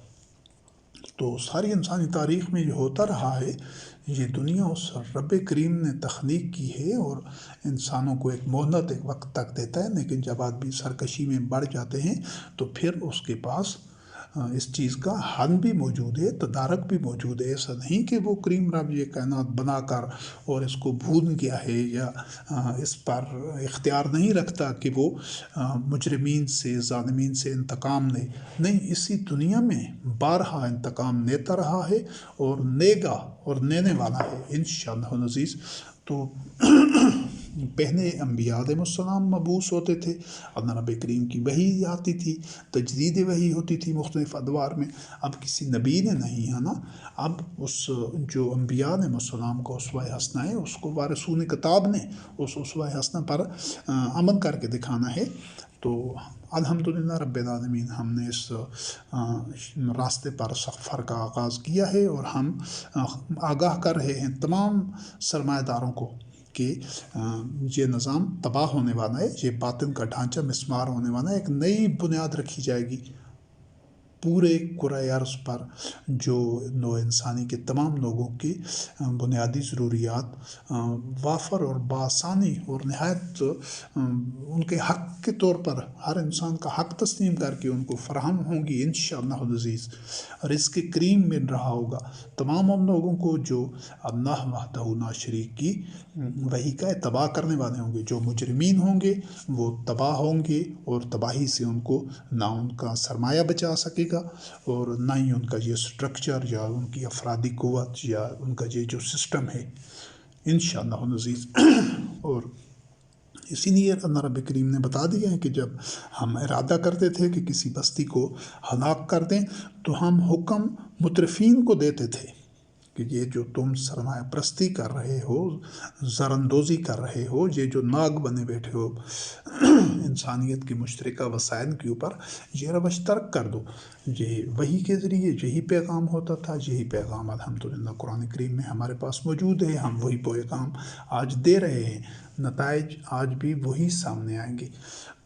تو ساری انسانی تاریخ میں یہ ہوتا رہا ہے، یہ دنیا اس رب کریم نے تخلیق کی ہے، اور انسانوں کو ایک مہلت ایک وقت تک دیتا ہے، لیکن جب آدمی سرکشی میں بڑھ جاتے ہیں تو پھر اس کے پاس اس چیز کا حل بھی موجود ہے، تدارک بھی موجود ہے۔ ایسا نہیں کہ وہ کریم رب یہ کائنات بنا کر اور اس کو بھول گیا ہے، یا اس پر اختیار نہیں رکھتا کہ وہ مجرمین سے، ظالمین سے انتقام لے۔ نہیں، اسی دنیا میں بارہا انتقام لیتا رہا ہے، اور لے گا اور لینے والا ہے انشاءاللہ العزیز۔ تو پہلے انبیاء علیہ السلام مبعوث ہوتے تھے، اللہ رب کریم کی وحی آتی تھی، تجدید وحی ہوتی تھی مختلف ادوار میں۔ اب کسی نبی نے نہیں ہے نا، اب اس جو انبیاء علیہ السلام کو اسوہ حسنہ ہے، اس کو وارثون کتاب نے اس اسوہ حسنہ پر عمل کر کے دکھانا ہے۔ تو الحمدللہ رب العالمین، ہم نے اس راستے پر سفر کا آغاز کیا ہے، اور ہم آگاہ کر رہے ہیں تمام سرمایہ داروں کو کہ یہ نظام تباہ ہونے والا ہے، یہ باطن کا ڈھانچہ مسمار ہونے والا ہے، ایک نئی بنیاد رکھی جائے گی پورے کرۂ ارض پر، جو نو انسانی کے تمام لوگوں کی بنیادی ضروریات وافر اور بآسانی اور نہایت ان کے حق کے طور پر ہر انسان کا حق تسلیم کر کے ان کو فراہم ہوں گی انشاءاللہ العزیز۔ رزق کریم مل رہا ہوگا تمام ان لوگوں کو جو اللہ وحدہ لا شریک کی وحی کا اتباع کرنے والے ہوں گے۔ جو مجرمین ہوں گے وہ تباہ ہوں گے، اور تباہی سے ان کو نہ ان کا سرمایہ بچا سکے گا، اور نہ ہی ان کا یہ سٹرکچر یا ان کی افرادی قوت یا ان کا یہ جو سسٹم ہے انشاءاللہ العزیز۔ اور اسی لیے اللہ رب کریم نے بتا دیا ہے کہ جب ہم ارادہ کرتے تھے کہ کسی بستی کو ہلاک کر دیں، تو ہم حکم مترفین کو دیتے تھے کہ یہ جو تم سرمایہ پرستی کر رہے ہو، زر اندوزی کر رہے ہو، یہ جو ناگ بنے بیٹھے ہو انسانیت کے مشترکہ وسائل کے اوپر، یہ روش ترک کر دو۔ یہ وحی کے ذریعے یہی پیغام ہوتا تھا، یہی پیغام الحمدللہ قرآن کریم میں ہمارے پاس موجود ہے، ہم وہی پیغام آج دے رہے ہیں، نتائج آج بھی وہی سامنے آئیں گے۔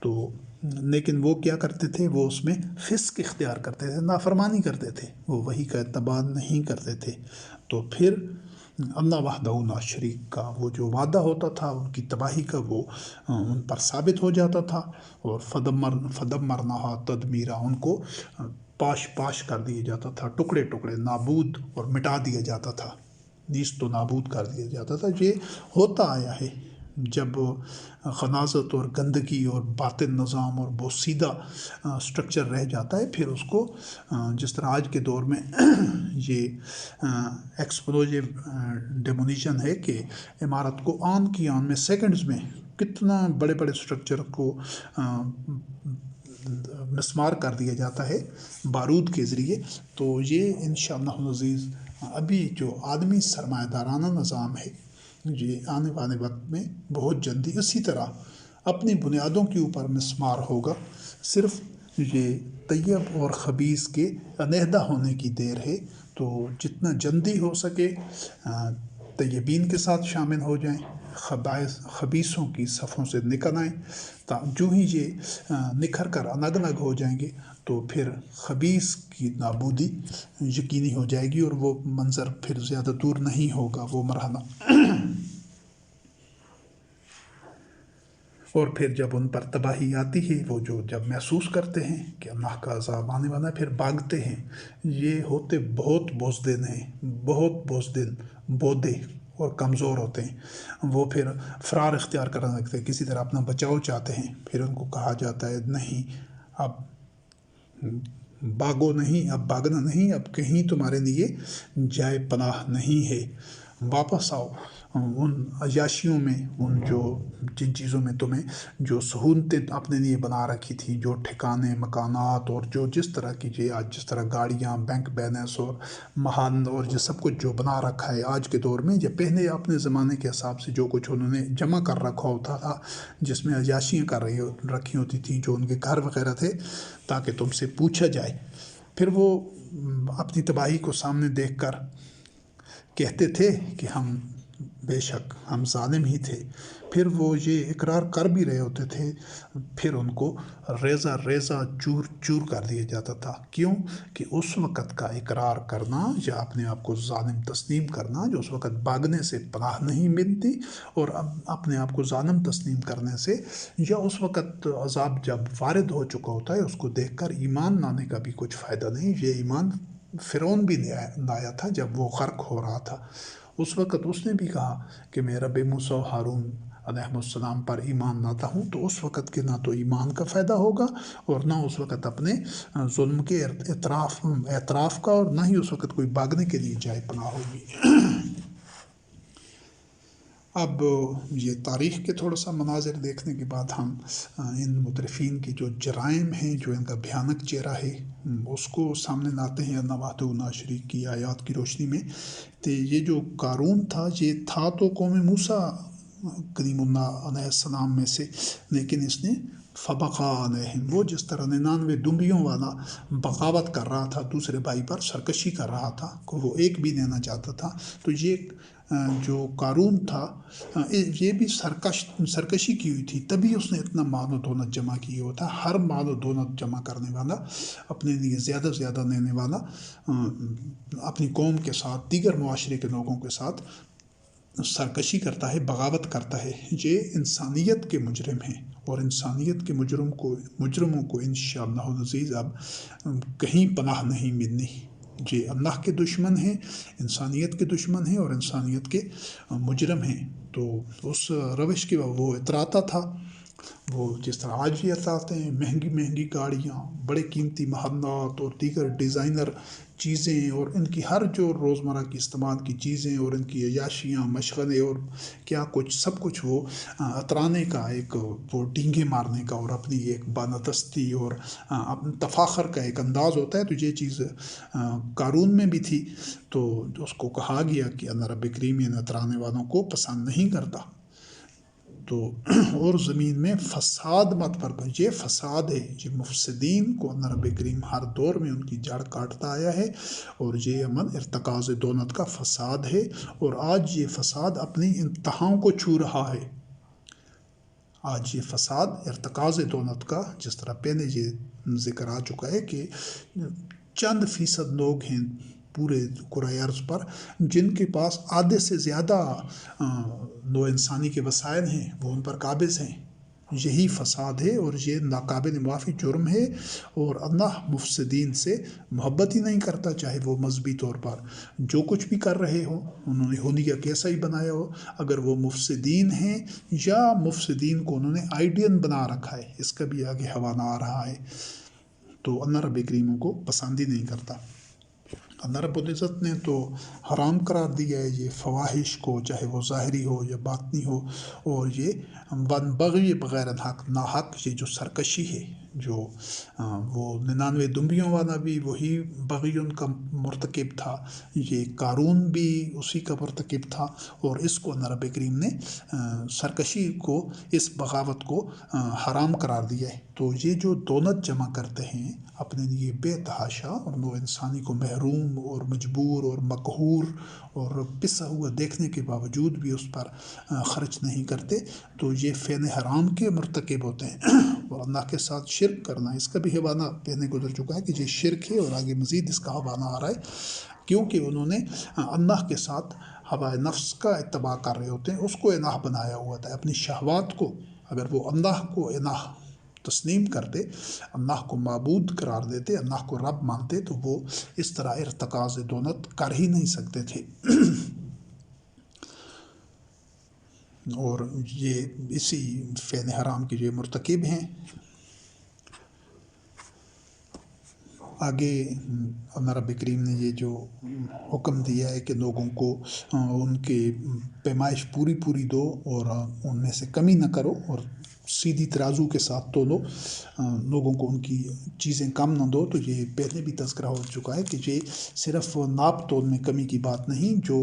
تو لیکن وہ کیا کرتے تھے، وہ اس میں فسق اختیار کرتے تھے، نافرمانی کرتے تھے، وہ وحی کا اتباع نہیں کرتے تھے۔ تو پھر اللہ وحدہ لا شریک کا وہ جو وعدہ ہوتا تھا، ان کی تباہی کا، وہ ان پر ثابت ہو جاتا تھا، اور فدمرناہا تدمیرا، ان کو پاش پاش کر دیا جاتا تھا، ٹکڑے ٹکڑے، نابود اور مٹا دیا جاتا تھا، نیست و نابود کر دیا جاتا تھا۔ یہ ہوتا آیا ہے، جب غلاظت اور گندگی اور باطل نظام اور بوسیدہ سٹرکچر رہ جاتا ہے، پھر اس کو جس طرح آج کے دور میں یہ ایکسپلوزیو ڈیمولیشن ہے کہ عمارت کو آن کی آن میں سیکنڈز میں کتنا بڑے بڑے سٹرکچر کو مسمار کر دیا جاتا ہے بارود کے ذریعے۔ تو یہ انشاءاللہ العزیز ابھی جو عالمی سرمایہ دارانہ نظام ہے، یہ آنے والے وقت میں بہت جلدی اسی طرح اپنی بنیادوں کے اوپر مسمار ہوگا۔ صرف یہ طیب اور خبیث کے علیحدہ ہونے کی دیر ہے۔ تو جتنا جلدی ہو سکے طیبین کے ساتھ شامل ہو جائیں، خبیثوں کی صفوں سے نکل آئیں۔ جو ہی یہ نکھر کر الگ الگ ہو جائیں گے تو پھر خبیث کی نابودی یقینی ہو جائے گی، اور وہ منظر پھر زیادہ دور نہیں ہوگا، وہ مرحلہ۔ اور پھر جب ان پر تباہی آتی ہے، وہ جب محسوس کرتے ہیں کہ اللہ کا عذاب آنے والا ہے، پھر بھاگتے ہیں۔ یہ ہوتے بہت بزدل ہیں، بہت بزدل، بودے اور کمزور ہوتے ہیں۔ وہ پھر فرار اختیار کرنے لگتے ہیں، کسی طرح اپنا بچاؤ چاہتے ہیں۔ پھر ان کو کہا جاتا ہے نہیں، اب بھاگو نہیں، اب بھاگنا نہیں، اب کہیں تمہارے لیے جائے پناہ نہیں ہے، واپس آؤ ان عیاشیوں میں، جن چیزوں میں تمہیں جو سہولتیں اپنے لیے بنا رکھی تھی، جو ٹھکانے، مکانات، اور جس طرح کی آج جس طرح گاڑیاں، بینک بیلنس اور محل اور یہ سب کچھ جو بنا رکھا ہے آج کے دور میں، یا پہلے اپنے زمانے کے حساب سے جو کچھ انہوں نے جمع کر رکھا ہوتا تھا، جس میں عیاشیاں رکھی ہوتی تھیں، جو ان کے گھر وغیرہ تھے، تاکہ تم سے پوچھا جائے۔ پھر وہ اپنی تباہی کو سامنے دیکھ کر کہتے تھے کہ بے شک ہم ظالم ہی تھے۔ پھر وہ یہ اقرار کر بھی رہے ہوتے تھے، پھر ان کو ریزہ ریزہ چور چور کر دیا جاتا تھا۔ کیوں کہ اس وقت کا اقرار کرنا یا اپنے آپ کو ظالم تسلیم کرنا، جو اس وقت بھاگنے سے پناہ نہیں ملتی، اور اپنے آپ کو ظالم تسلیم کرنے سے، یا اس وقت عذاب جب وارد ہو چکا ہوتا ہے، اس کو دیکھ کر ایمان لانے کا بھی کچھ فائدہ نہیں۔ یہ ایمان فرعون بھی لایا تھا جب وہ غرق ہو رہا تھا۔ اس وقت اس نے بھی کہا کہ میں رب موسیٰ و ہارون علیہ السلام پر ایمان لاتا ہوں، تو اس وقت کے نہ تو ایمان کا فائدہ ہوگا، اور نہ اس وقت اپنے ظلم کے اعتراف کا، اور نہ ہی اس وقت کوئی بھاگنے کے لیے جائے پناہ ہوگی۔ اب یہ تاریخ کے تھوڑا سا مناظر دیکھنے کے بعد ہم ان مترفین کے جو جرائم ہیں، جو ان کا بھیانک چہرہ ہے، اس کو سامنے لاتے ہیں اللہ وحدہ لا شریک کی آیات کی روشنی میں۔ تو یہ جو قارون تھا، یہ تھا تو قوم موسیٰ کلیم اللہ علیہ السلام میں سے، لیکن اس نے فبغى علیہم، وہ جس طرح 99 دمبیوں والا بغاوت کر رہا تھا، دوسرے بھائی پر سرکشی کر رہا تھا، وہ ایک بھی لینا چاہتا تھا، تو یہ جو قارون تھا، یہ بھی سرکشی کی ہوئی تھی، تبھی اس نے اتنا مال و دولت جمع کیا ہوتا۔ ہر مال و دولت جمع کرنے والا، اپنے لیے زیادہ سے زیادہ لینے والا، اپنی قوم کے ساتھ، دیگر معاشرے کے لوگوں کے ساتھ سرکشی کرتا ہے، بغاوت کرتا ہے۔ یہ انسانیت کے مجرم ہیں، اور انسانیت کے مجرموں کو انشاءاللہ العزیز اب کہیں پناہ نہیں ملنی۔ یہ اللہ کے دشمن ہیں، انسانیت کے دشمن ہیں، اور انسانیت کے مجرم ہیں۔ تو اس روش کے وہ اتراتا تھا، وہ جس طرح آج بھی اتراتے ہیں، مہنگی مہنگی گاڑیاں، بڑے قیمتی محلات اور دیگر ڈیزائنر چیزیں، اور ان کی ہر جو روزمرہ کی استعمال کی چیزیں، اور ان کی عیاشیاں، مشغلے، اور کیا کچھ، سب کچھ وہ اترانے کا، ایک وہ ڈینگے مارنے کا، اور اپنی ایک بانتستی اور اپنے تفاخر کا ایک انداز ہوتا ہے۔ تو یہ چیز قارون میں بھی تھی، تو اس کو کہا گیا کہ اللہ رب کریم ان اترانے والوں کو پسند نہیں کرتا۔ تو اور زمین میں فساد مت پر، یہ فساد ہے، یہ مفسدین کو اللہ رب کریم ہر دور میں ان کی جڑ کاٹتا آیا ہے، اور یہ عمل ارتکاز دونت کا فساد ہے، اور آج یہ فساد اپنی انتہاؤں کو چھو رہا ہے۔ آج یہ فساد ارتکاز دونت کا، جس طرح پہلے یہ ذکر آ چکا ہے کہ چند فیصد لوگ ہیں پورے کرۂ ارض پر جن کے پاس آدھے سے زیادہ نوع انسانی کے وسائل ہیں، وہ ان پر قابض ہیں۔ یہی فساد ہے، اور یہ ناقابل معافی جرم ہے، اور اللہ مفسدین سے محبت ہی نہیں کرتا، چاہے وہ مذہبی طور پر جو کچھ بھی کر رہے ہوں، انہوں نے حلیہ کیسا ہی بنایا ہو، اگر وہ مفسدین ہیں یا مفسدین کو انہوں نے آئیڈین بنا رکھا ہے، اس کا بھی آگے حوالہ آ رہا ہے، تو اللہ رب کریم کو پسند ہی نہیں کرتا۔ اللہ رب العزت نے تو حرام قرار دیا ہے یہ فواحش کو، چاہے وہ ظاہری ہو یا باطنی ہو، اور یہ بغی بغیر حق، ناحق، یہ جو سرکشی ہے، جو وہ 99 دمبیوں والا بھی وہی بغی ان کا مرتکب تھا، یہ قارون بھی اسی کا مرتکب تھا، اور اس کو اللہ رب کریم نے سرکشی کو، اس بغاوت کو حرام قرار دیا ہے۔ تو یہ جو دولت جمع کرتے ہیں اپنے لیے بے تحاشا، اور نو انسانی کو محروم اور مجبور اور مقہور اور پسا ہوا دیکھنے کے باوجود بھی اس پر خرچ نہیں کرتے، تو یہ فعل حرام کے مرتکب ہوتے ہیں۔ اور اللہ کے ساتھ شرک کرنا، اس کا بھی حوالہ پہلے گزر چکا ہے کہ یہ شرک ہے، اور آگے مزید اس کا حوالہ آ رہا ہے، کیونکہ انہوں نے اللہ کے ساتھ ہوائے نفس کا اتباع کر رہے ہوتے ہیں، اس کو الہ بنایا ہوا تھا، اپنی شہوات کو۔ اگر وہ اللہ کو الہ تسلیم کرتے، اللہ کو معبود قرار دیتے، اللہ کو رب مانتے، تو وہ اس طرح ارتکاز دولت کر ہی نہیں سکتے تھے۔ اور یہ اسی فعل حرام کے جو مرتکب ہیں۔ آگے اللہ رب کریم نے یہ جو حکم دیا ہے کہ لوگوں کو ان کے پیمائش پوری دو، اور ان میں سے کمی نہ کرو، اور سیدھی ترازو کے ساتھ تولو، لوگوں کو ان کی چیزیں کم نہ دو۔ تو یہ پہلے بھی تذکرہ ہو چکا ہے کہ یہ صرف ناپ تول میں کمی کی بات نہیں، جو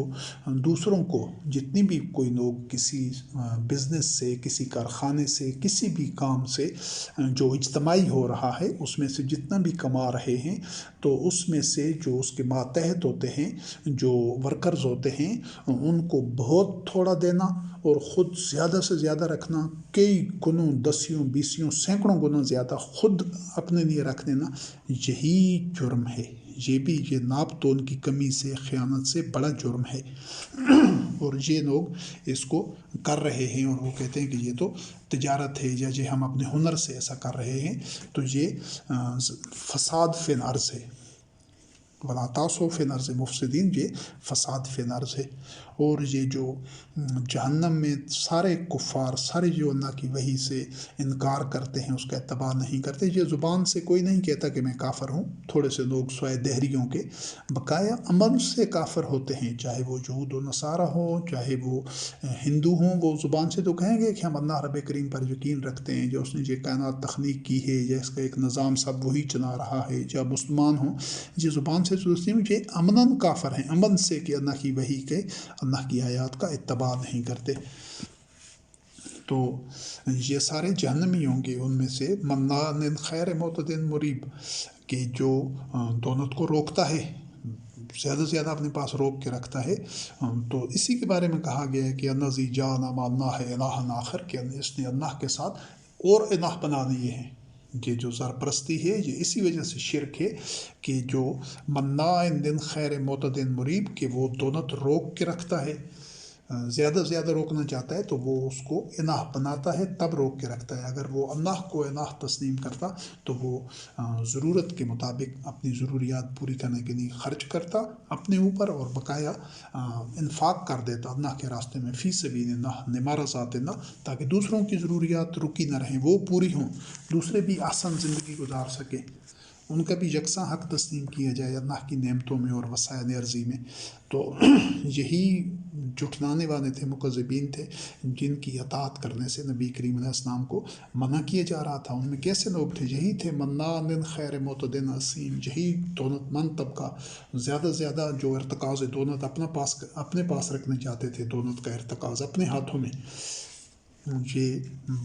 دوسروں کو، جتنی بھی کوئی لوگ کسی بزنس سے، کسی کارخانے سے، کسی بھی کام سے جو اجتماعی ہو رہا ہے، اس میں سے جتنا بھی کما رہے ہیں، تو اس میں سے جو اس کے ماتحت ہوتے ہیں، جو ورکرز ہوتے ہیں، ان کو بہت تھوڑا دینا اور خود زیادہ سے زیادہ رکھنا، کئی گنوں، 10 20 سینکڑوں گنا زیادہ خود اپنے لیے رکھ دینا، یہی جرم ہے۔ یہ بھی یہ ناپ تول کی کمی سے، خیانت سے بڑا جرم ہے۔ اور یہ لوگ اس کو کر رہے ہیں، اور وہ کہتے ہیں کہ یہ تو تجارت ہے، یا یہ ہم اپنے ہنر سے ایسا کر رہے ہیں، تو یہ فساد فی الارض ہے۔ وَلَا تَعْثَوْا فِي الْأَرْضِ مُفْسِدِينَ، یہ فساد فی الارض ہے۔ اور یہ جو جہنم میں سارے کفار، سارے جو اللہ کی وحی سے انکار کرتے ہیں، اس کا اتباع نہیں کرتے، یہ زبان سے کوئی نہیں کہتا کہ میں کافر ہوں، تھوڑے سے لوگ سوائے دہریوں کے، بقایا عمل سے کافر ہوتے ہیں، چاہے وہ یہود و نصارہ ہوں، چاہے وہ ہندو ہوں، وہ زبان سے تو کہیں گے کہ ہم اللہ رب کریم پر یقین رکھتے ہیں، جو اس نے یہ کائنات تخلیق کی ہے، یا اس کا ایک نظام سب وہی چلا رہا ہے، یا مسلمان ہوں، یہ زبان سے سوچتے ہیں، یہ عملاً کافر ہیں، عمل سے کہ اللہ کی وحی کے، اللہ کی آیات کا اتباع نہیں کرتے۔ تو یہ سارے جہنمی ہوں گے، ان میں سے منان خیر معتد مریب، کہ جو دولت کو روکتا ہے، زیادہ سے زیادہ اپنے پاس روک کے رکھتا ہے۔ تو اسی کے بارے میں کہا گیا ہے کہ الذی جعل مع اللہ الہا آخر، کہ اس نے اللہ کے ساتھ اور الہ بنا دیے ہیں۔ یہ جو سرپرستی ہے، یہ اسی وجہ سے شرک ہے کہ جو منان خیر معتد مریب، کہ وہ دولت روک کے رکھتا ہے، زیادہ سے زیادہ روکنا چاہتا ہے، تو وہ اس کو الہ بناتا ہے، تب روک کے رکھتا ہے۔ اگر وہ اللہ کو الہ تسلیم کرتا تو وہ ضرورت کے مطابق اپنی ضروریات پوری کرنے کے لیے خرچ کرتا اپنے اوپر، اور بقایا انفاق کر دیتا اللہ کے راستے میں، فی سبیل اللہ، لمرضات اللہ، تاکہ دوسروں کی ضروریات رکی نہ رہیں، وہ پوری ہوں، دوسرے بھی احسن زندگی گزار سکیں، ان کا بھی یکساں حق تسلیم کیا جائے اللہ کی نعمتوں میں اور وسائل ارضی میں۔ تو یہی جھٹلانے والے تھے، مکذبین تھے، جن کی اطاعت کرنے سے نبی کریم علیہ السلام کو منع کیا جا رہا تھا۔ ان میں کیسے لوگ تھے؟ یہی تھے منان خیر معتد اسیم، یہی دولت مند طبقہ، زیادہ سے زیادہ جو ارتکاز دولت اپنے پاس رکھنا چاہتے تھے، دولت کا ارتکاز اپنے ہاتھوں میں، یہ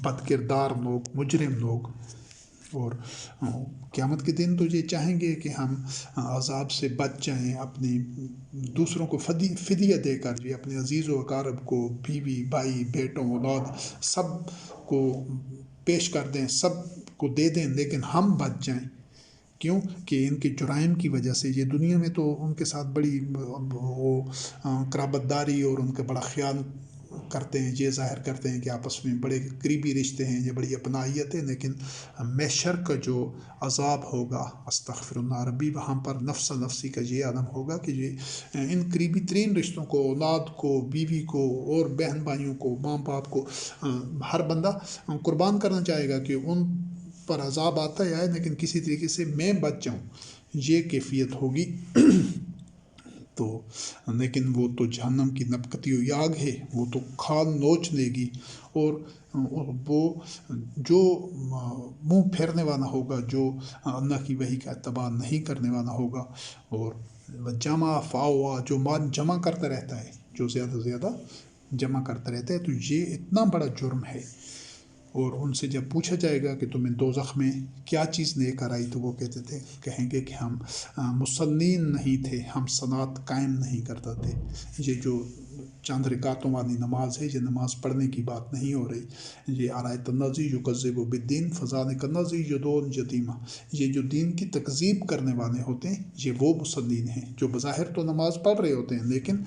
بد کردار لوگ، مجرم لوگ۔ اور قیامت کے دن تو یہ چاہیں گے کہ ہم عذاب سے بچ جائیں، اپنے دوسروں کو فدیہ دے کر، یہ اپنے عزیز و اقارب کو، بیوی، بھائی، بیٹوں، اولاد، سب کو پیش کر دیں، سب کو دے دیں، لیکن ہم بچ جائیں۔ کیوں کہ ان کے جرائم کی وجہ سے یہ دنیا میں تو ان کے ساتھ بڑی وہ قرابت داری اور ان کا بڑا خیال کرتے ہیں، یہ ظاہر کرتے ہیں کہ آپس میں بڑے قریبی رشتے ہیں، یہ بڑی اپنائیت ہے، لیکن محشر کا جو عذاب ہوگا، استغفر اللہ ربی، وہاں پر نفس نفسی کا یہ عالم ہوگا کہ یہ ان قریبی ترین رشتوں کو، اولاد کو، بیوی کو، اور بہن بھائیوں کو، ماں باپ کو، ہر بندہ قربان کرنا چاہے گا کہ ان پر عذاب آتا ہے، لیکن کسی طریقے سے میں بچ جاؤں، یہ کیفیت ہوگی۔ تو لیکن وہ تو جہنم کی نپکتی ہوئی آگ ہے، وہ تو کھال نوچ لے گی، اور وہ جو منہ پھیرنے والا ہوگا، جو اللہ کی وحی کا اتباع نہیں کرنے والا ہوگا، اور جمع فاوا، جو مال جمع کرتا رہتا ہے، جو زیادہ سے زیادہ جمع کرتا رہتا ہے، تو یہ اتنا بڑا جرم ہے۔ اور ان سے جب پوچھا جائے گا کہ تمہیں دوزخ میں کیا چیز لے کر آئی، تو وہ کہیں گے کہ ہم مصلین نہیں تھے، ہم صلاۃ قائم نہیں کرتے تھے۔ یہ جو چند رکعتوں والی نماز ہے، یہ نماز پڑھنے کی بات نہیں ہو رہی۔ یہ آیت الذی یکذب بالدین فذلک الذی یدعو الیتیم، یہ جو دین کی تکذیب کرنے والے ہوتے ہیں، یہ وہ مصلین ہیں جو بظاہر تو نماز پڑھ رہے ہوتے ہیں لیکن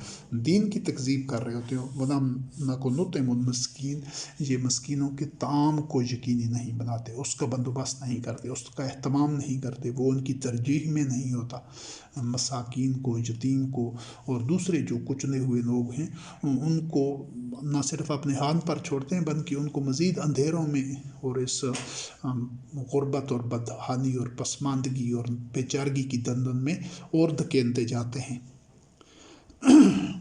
دین کی تکذیب کر رہے ہوتے ہیں۔ وَلَمْ نَكُ نُطْعِمُ الْمِسْكِينَ، یہ مسکینوں کے طعام کو یقینی نہیں بناتے، اس کا بندوبست نہیں کرتے، اس کا اہتمام نہیں کرتے، وہ ان کی ترجیح میں نہیں ہوتا۔ مساکین کو، یتیم کو، اور دوسرے جو کچلے ہوئے لوگ ہیں، ان کو نہ صرف اپنے ہاتھ پر چھوڑتے ہیں بلکہ ان کو مزید اندھیروں میں اور اس غربت اور بدحالی اور پسماندگی اور بے چارگی کی دلدل میں اور دھکیلتے جاتے ہیں۔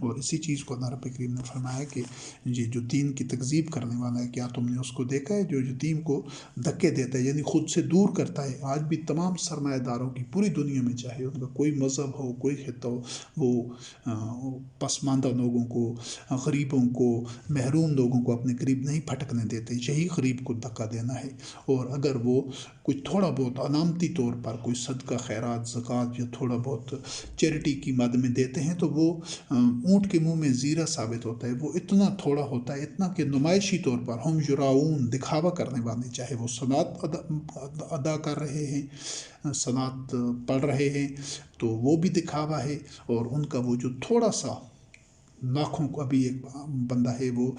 اور اسی چیز کو اللہ رب کریم نے فرمایا کہ یہ جو دین کی تکذیب کرنے والا ہے، کیا تم نے اس کو دیکھا ہے جو یتیم کو دھکے دیتا ہے، یعنی خود سے دور کرتا ہے۔ آج بھی تمام سرمایہ داروں کی پوری دنیا میں، چاہے ان کا کوئی مذہب ہو، کوئی خطہ ہو، وہ پسماندہ لوگوں کو، غریبوں کو، محروم لوگوں کو اپنے قریب نہیں پھٹکنے دیتے۔ یہی غریب کو دھکا دینا ہے۔ اور اگر وہ کچھ تھوڑا بہت علامتی طور پر کوئی صدقہ، خیرات، زکوٰۃ یا تھوڑا بہت چیریٹی کی مد میں دیتے ہیں، تو وہ اونٹ کے منہ میں زیرہ ثابت ہوتا ہے۔ وہ اتنا تھوڑا ہوتا ہے، اتنا کہ نمائشی طور پر ہم یراؤن، دکھاوا کرنے والے، چاہے وہ صلاۃ ادا کر رہے ہیں، صلاۃ پڑھ رہے ہیں، تو وہ بھی دکھاوا ہے۔ اور ان کا وہ جو تھوڑا سا لاکھوں کو، ابھی ایک بندہ ہے وہ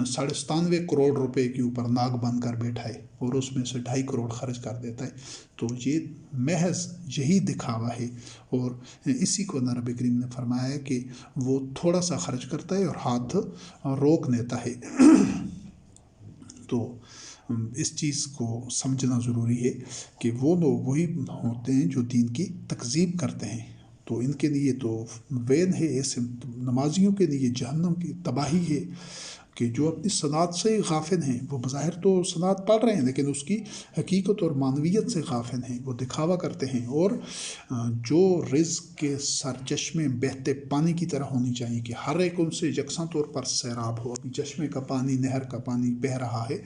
97.5 کروڑ روپے کے اوپر ناگ بن کر بیٹھا ہے اور اس میں سے 2.5 کروڑ خرچ کر دیتا ہے، تو یہ محض یہی دکھاوا ہے۔ اور اسی کو اللہ رب کریم نے فرمایا ہے کہ وہ تھوڑا سا خرچ کرتا ہے اور ہاتھ روک لیتا ہے۔ تو اس چیز کو سمجھنا ضروری ہے کہ وہ لوگ وہی ہوتے ہیں جو دین کی تکذیب کرتے ہیں، تو ان کے لیے تو وین ہے، ایسے نمازیوں کے لیے جہنم کی تباہی ہے کہ جو اپنی صلاۃ سے غافل ہیں۔ وہ بظاہر تو صلاۃ پڑھ رہے ہیں لیکن اس کی حقیقت اور معنویت سے غافل ہیں، وہ دکھاوا کرتے ہیں۔ اور جو رزق کے سرچشمے بہتے پانی کی طرح ہونی چاہیے کہ ہر ایک ان سے یکساں طور پر سیراب ہو۔ ابھی چشمے کا پانی، نہر کا پانی بہہ رہا ہے،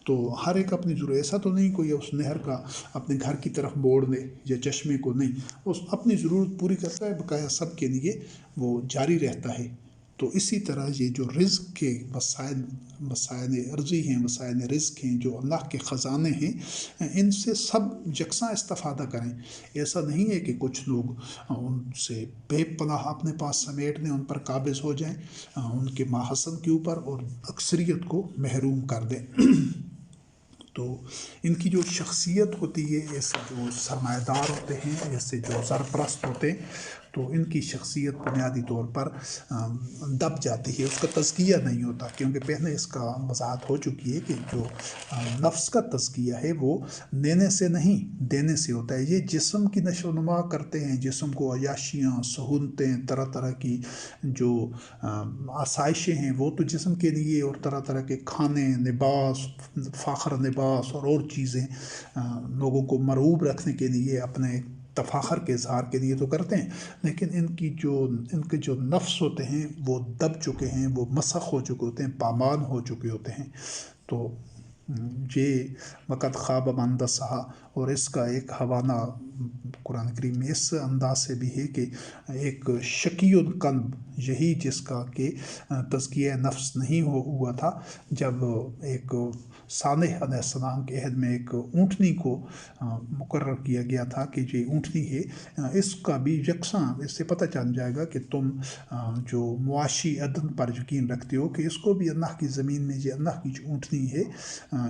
تو ہر ایک اپنی ضرورت، ایسا تو نہیں کوئی اس نہر کا اپنے گھر کی طرف موڑ دے یا چشمے کو، نہیں، اس اپنی ضرورت پوری کرتا ہے، بقایا سب کے لیے وہ جاری رہتا ہے۔ تو اسی طرح یہ جو رزق کے وسائل ارضی ہیں، وسائل رزق ہیں، جو اللہ کے خزانے ہیں، ان سے سب یکساں استفادہ کریں۔ ایسا نہیں ہے کہ کچھ لوگ ان سے بے پناہ اپنے پاس سمیٹ لیں، ان پر قابض ہو جائیں، ان کے ماحسن کے اوپر، اور اکثریت کو محروم کر دیں۔ تو ان کی جو شخصیت ہوتی ہے، ایسے جو سرمایہ دار ہوتے ہیں، ایسے جو سرپرست ہوتے ہیں، تو ان کی شخصیت بنیادی طور پر دب جاتی ہے، اس کا تزکیہ نہیں ہوتا، کیونکہ پہلے اس کا وضاحت ہو چکی ہے کہ جو نفس کا تزکیہ ہے وہ لینے سے نہیں، دینے سے ہوتا ہے۔ یہ جسم کی نشو و نما کرتے ہیں، جسم کو عیاشیاں، سہولتیں، طرح طرح کی جو آسائشیں ہیں، وہ تو جسم کے لیے، اور طرح طرح کے کھانے، لباس، فاخر لباس اور چیزیں لوگوں کو مرعوب رکھنے کے لیے، اپنے تفاخر کے اظہار کے لیے تو کرتے ہیں، لیکن ان کے جو نفس ہوتے ہیں وہ دب چکے ہیں، وہ مسخ ہو چکے ہوتے ہیں، پامال ہو چکے ہوتے ہیں۔ تو یہ وقت خواب من دسہا، اور اس کا ایک حوالہ قرآن کریم میں اس انداز سے بھی ہے کہ ایک شقی القلب، یہی جس کا کہ تزکیہ نفس نہیں ہوا تھا، جب ایک صالح علیہ السلام کے عہد میں ایک اونٹنی کو مقرر کیا گیا تھا کہ یہ اونٹنی ہے، اس کا بھی یکساں، اس سے پتہ چل جائے گا کہ تم جو معاشی عدل پر یقین رکھتے ہو، کہ اس کو بھی اللہ کی زمین میں، یہ اللہ کی جو اونٹنی ہے،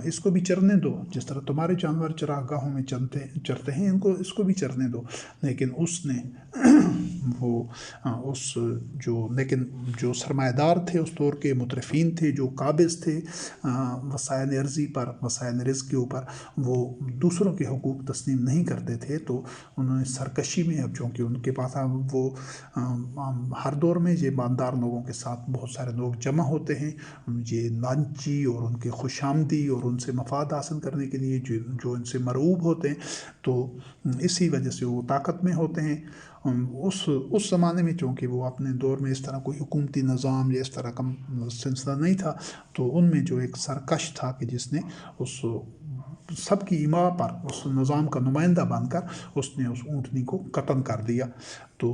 اس کو بھی چرنے دو، جس طرح تمہارے جانور چراگاہوں میں چرتے ہیں، اس کو بھی چرنے دو۔ لیکن اس نے لیکن جو سرمایہ دار تھے اس دور کے، مترفین تھے، جو قابض تھے وسائل ارضی پر، وسائل رزق کے اوپر، وہ دوسروں کے حقوق تسلیم نہیں کرتے تھے، تو انہوں نے سرکشی میں، اب چونکہ ان کے پاس وہ ہر دور میں یہ مالدار لوگوں کے ساتھ بہت سارے لوگ جمع ہوتے ہیں، یہ لالچی اور ان کے خوش آمدی اور ان سے مفاد حاصل کرنے کے لیے جو ان سے مرعوب ہوتے ہیں، تو اسی وجہ سے وہ طاقت میں ہوتے ہیں۔ اس زمانے میں چونکہ وہ اپنے دور میں اس طرح کوئی حکومتی نظام یا اس طرح کا سلسلہ نہیں تھا، تو ان میں جو ایک سرکش تھا کہ جس نے اس سب کی ایما پر اس نظام کا نمائندہ بن کر اس نے اس اونٹنی کو قتل کر دیا۔ تو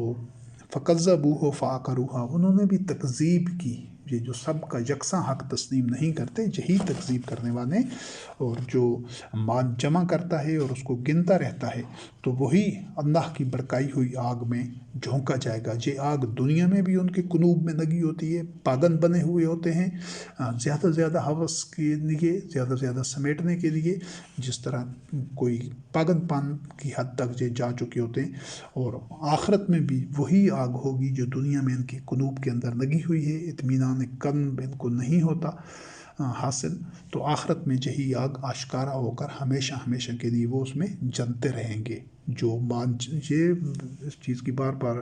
فَكَذَّبُوهُ فَعَقَرُوهَا، انہوں نے بھی تکذیب کی۔ یہ جو سب کا یکساں حق تسلیم نہیں کرتے، یہی تکذیب کرنے والے، اور جو مال جمع کرتا ہے اور اس کو گنتا رہتا ہے، تو وہی اللہ کی بڑکائی ہوئی آگ میں جھونکا جائے گا۔ یہ آگ دنیا میں بھی ان کے قلوب میں لگی ہوتی ہے، پاگند بنے ہوئے ہوتے ہیں زیادہ سے زیادہ ہوس کے لیے، زیادہ سے زیادہ سمیٹنے کے لیے، جس طرح کوئی پاگند پان کی حد تک یہ جا چکے ہوتے ہیں۔ اور آخرت میں بھی وہی آگ ہوگی جو دنیا میں ان کے قلوب کے اندر لگی ہوئی ہے، اطمینان قلب ان کو نہیں ہوتا حاصل، تو آخرت میں یہی آگ آشکارا ہو کر ہمیشہ ہمیشہ کے لیے وہ اس میں جلتے رہیں گے۔ یہ اس چیز کی بار بار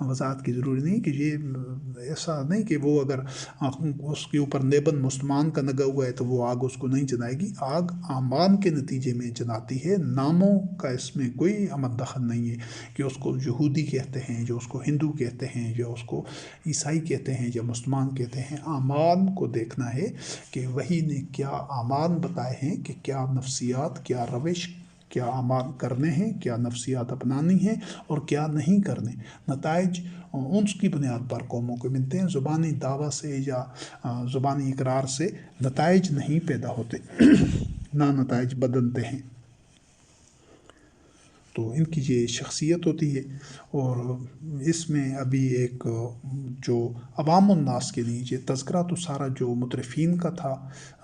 وضاحت کی ضروری نہیں کہ یہ ایسا نہیں کہ وہ اگر اس کے اوپر لیبل مسلمان کا لگا ہوا ہے تو وہ آگ اس کو نہیں جلائے گی۔ آگ اعمال کے نتیجے میں جلاتی ہے، ناموں کا اس میں کوئی عمل دخل نہیں ہے کہ اس کو یہودی کہتے ہیں، جو اس کو ہندو کہتے ہیں، یا اس کو عیسائی کہتے ہیں، یا مسلمان کہتے ہیں۔ اعمال کو دیکھنا ہے کہ وحی نے کیا اعمال بتائے ہیں، کہ کیا نفسیات، کیا روش، کیا اعمال کرنے ہیں، کیا نفسیات اپنانی ہیں اور کیا نہیں کرنے۔ نتائج ان کی بنیاد پر قوموں کو ملتے ہیں، زبانی دعویٰ سے یا زبانی اقرار سے نتائج نہیں پیدا ہوتے، نہ نتائج بدلتے ہیں۔ تو ان کی یہ شخصیت ہوتی ہے۔ اور اس میں ابھی ایک جو عوام الناس کے لیے یہ تذکرہ تو سارا جو مترفین کا تھا،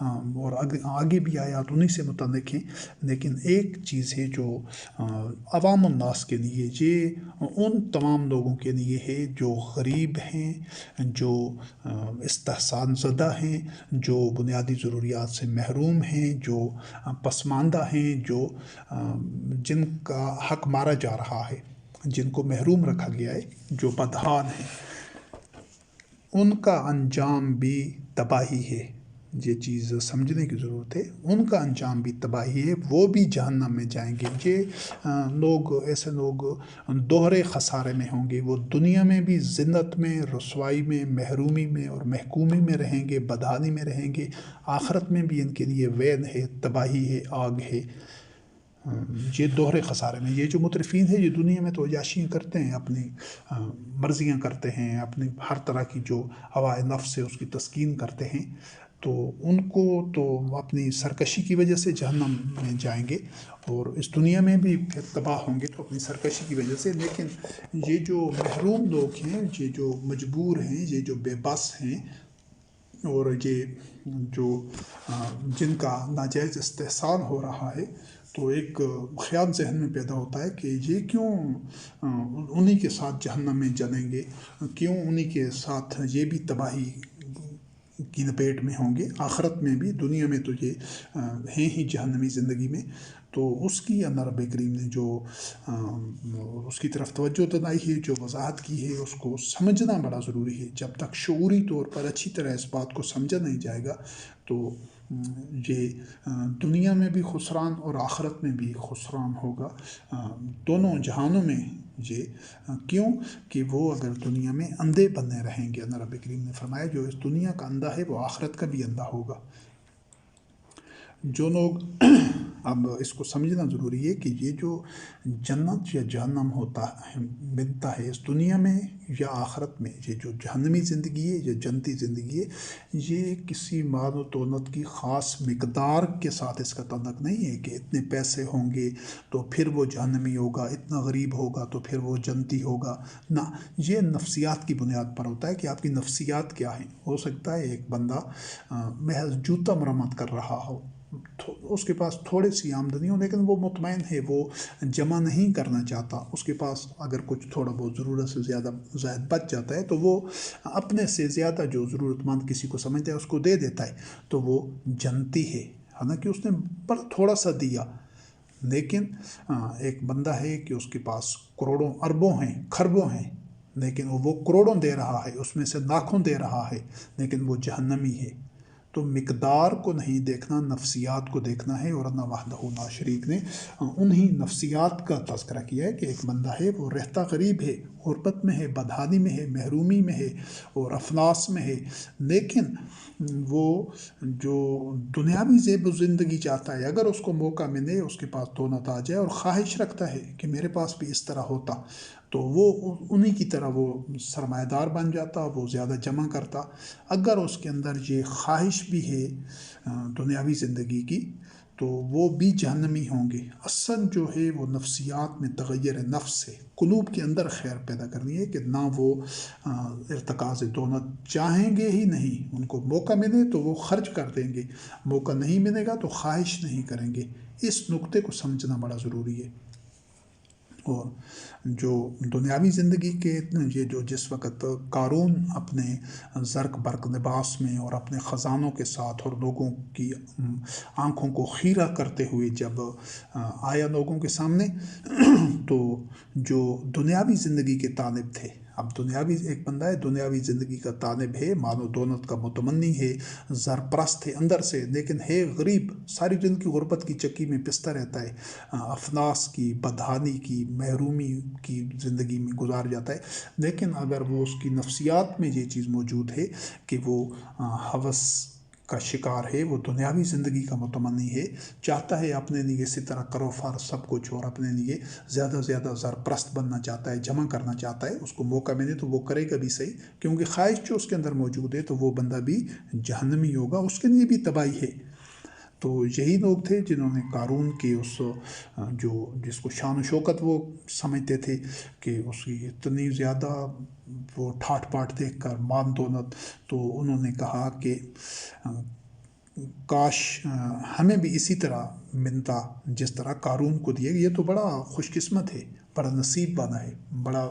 اور آگے بھی آیات انہی سے متعلق ہیں، لیکن ایک چیز ہے جو عوام الناس کے لیے، یہ ان تمام لوگوں کے لیے ہے جو غریب ہیں، جو استحسان زدہ ہیں، جو بنیادی ضروریات سے محروم ہیں، جو پسماندہ ہیں، جن کا حق مارا جا رہا ہے، جن کو محروم رکھا گیا ہے، جو بدحال ہیں، ان کا انجام بھی تباہی ہے۔ یہ چیز سمجھنے کی ضرورت ہے، ان کا انجام بھی تباہی ہے، وہ بھی جہنم میں جائیں گے۔ یہ ایسے لوگ دوہرے خسارے میں ہوں گے، وہ دنیا میں بھی ذلت میں، رسوائی میں، محرومی میں اور محکومی میں رہیں گے، بدحالی میں رہیں گے۔ آخرت میں بھی ان کے لیے ویل ہے، تباہی ہے، آگ ہے۔ یہ دوہرے خسارے میں، یہ جو مترفین ہیں، یہ دنیا میں تو عیاشیاں کرتے ہیں، اپنی مرضیاں کرتے ہیں، اپنی ہر طرح کی جو ہوائے نفس ہے اس کی تسکین کرتے ہیں، تو ان کو تو اپنی سرکشی کی وجہ سے جہنم میں جائیں گے، اور اس دنیا میں بھی پھر تباہ ہوں گے تو اپنی سرکشی کی وجہ سے۔ لیکن یہ جو محروم لوگ ہیں، یہ جو مجبور ہیں، یہ جو بے بس ہیں، اور یہ جو جن کا ناجائز استحصال ہو رہا ہے، تو ایک خیال ذہن میں پیدا ہوتا ہے کہ یہ کیوں انہی کے ساتھ جہنم میں جلیں گے، کیوں انہی کے ساتھ یہ بھی تباہی کی لپیٹ میں ہوں گے آخرت میں بھی۔ دنیا میں تو یہ ہیں ہی جہنمی زندگی میں۔ تو اس کی اللہ رب کریم نے جو اس کی طرف توجہ دلائی ہے، جو وضاحت کی ہے، اس کو سمجھنا بڑا ضروری ہے۔ جب تک شعوری طور پر اچھی طرح اس بات کو سمجھا نہیں جائے گا تو یہ دنیا میں بھی خسران اور آخرت میں بھی خسران ہوگا، دونوں جہانوں میں۔ یہ کیوں کہ وہ اگر دنیا میں اندھے بنے رہیں گے، اللہ رب کریم نے فرمایا جو اس دنیا کا اندھا ہے وہ آخرت کا بھی اندھا ہوگا۔ جو لوگ اب اس کو سمجھنا ضروری ہے کہ یہ جو جنت یا جہنم ہوتا ہے، ملتا ہے اس دنیا میں، یا آخرت میں یہ جو جہنمی زندگی ہے، یہ جنتی زندگی ہے، یہ کسی مال و دولت کی خاص مقدار کے ساتھ اس کا تعلق نہیں ہے کہ اتنے پیسے ہوں گے تو پھر وہ جہنمی ہوگا، اتنا غریب ہوگا تو پھر وہ جنتی ہوگا. نہ، یہ نفسیات کی بنیاد پر ہوتا ہے کہ آپ کی نفسیات کیا ہیں. ہو سکتا ہے ایک بندہ محض جوتا مرمت کر رہا ہو، اس کے پاس تھوڑی سی آمدنی ہو لیکن وہ مطمئن ہے، وہ جمع نہیں کرنا چاہتا. اس کے پاس اگر کچھ تھوڑا بہت ضرورت سے زائد بچ جاتا ہے تو وہ اپنے سے زیادہ جو ضرورت مند کسی کو سمجھتا ہے اس کو دے دیتا ہے، تو وہ جنتی ہے، حالانکہ اس نے تھوڑا سا دیا. لیکن ایک بندہ ہے کہ اس کے پاس کروڑوں اربوں ہیں، خربوں ہیں، لیکن وہ کروڑوں دے رہا ہے، اس میں سے لاکھوں دے رہا ہے، لیکن وہ جہنمی ہے. تو مقدار کو نہیں دیکھنا، نفسیات کو دیکھنا ہے. اور اللہ وحدہ لا شریک نے انہی نفسیات کا تذکرہ کیا ہے کہ ایک بندہ ہے وہ رہتا غریب ہے، غربت میں ہے، بدحالی میں ہے، محرومی میں ہے اور افلاس میں ہے، لیکن وہ جو دنیاوی زیب و زندگی چاہتا ہے، اگر اس کو موقع ملے، اس کے پاس دولت آ جائے اور خواہش رکھتا ہے کہ میرے پاس بھی اس طرح ہوتا، تو وہ انہی کی طرح وہ سرمایہ دار بن جاتا، وہ زیادہ جمع کرتا. اگر اس کے اندر یہ خواہش بھی ہے دنیاوی زندگی کی تو وہ بھی جہنمی ہوں گے. اصل جو ہے وہ نفسیات میں تغیر نفس ہے، قلوب کے اندر خیر پیدا کرنی ہے کہ نہ وہ ارتکاز دولت چاہیں گے ہی نہیں، ان کو موقع ملے تو وہ خرچ کر دیں گے، موقع نہیں ملے گا تو خواہش نہیں کریں گے. اس نقطے کو سمجھنا بڑا ضروری ہے. اور جو دنیاوی زندگی کے یہ جو جس وقت قارون اپنے زرق برق لباس میں اور اپنے خزانوں کے ساتھ اور لوگوں کی آنکھوں کو خیرہ کرتے ہوئے جب آیا لوگوں کے سامنے، تو جو دنیاوی زندگی کے طالب تھے، اب دنیاوی ایک بندہ ہے، دنیاوی زندگی کا طالب ہے، مال و دولت کا متمنی ہے، زرپرست ہے اندر سے، لیکن ہے غریب، ساری زندگی غربت کی چکی میں پستا رہتا ہے، افلاس کی، بدحالی کی، محرومی کی زندگی میں گزار جاتا ہے. لیکن اگر وہ اس کی نفسیات میں یہ چیز موجود ہے کہ وہ ہوس کا شکار ہے، وہ دنیاوی زندگی کا متمنی ہے، چاہتا ہے اپنے لیے اسی طرح کرو فار سب کچھ اور اپنے لیے زیادہ زیادہ زرپرست بننا چاہتا ہے، جمع کرنا چاہتا ہے، اس کو موقع ملے تو وہ کرے گا بھی صحیح، کیونکہ خواہش جو اس کے اندر موجود ہے تو وہ بندہ بھی جہنمی ہوگا، اس کے لیے بھی تباہی ہے. تو یہی لوگ تھے جنہوں نے قارون کی اس جس کو شان و شوکت وہ سمجھتے تھے کہ اس کی اتنی زیادہ وہ ٹھاٹ پاٹ دیکھ کر مال دولت، تو انہوں نے کہا کہ کاش ہمیں بھی اسی طرح ملتا جس طرح قارون کو دیا. یہ تو بڑا خوش قسمت ہے، بڑا نصیب والا ہے، بڑا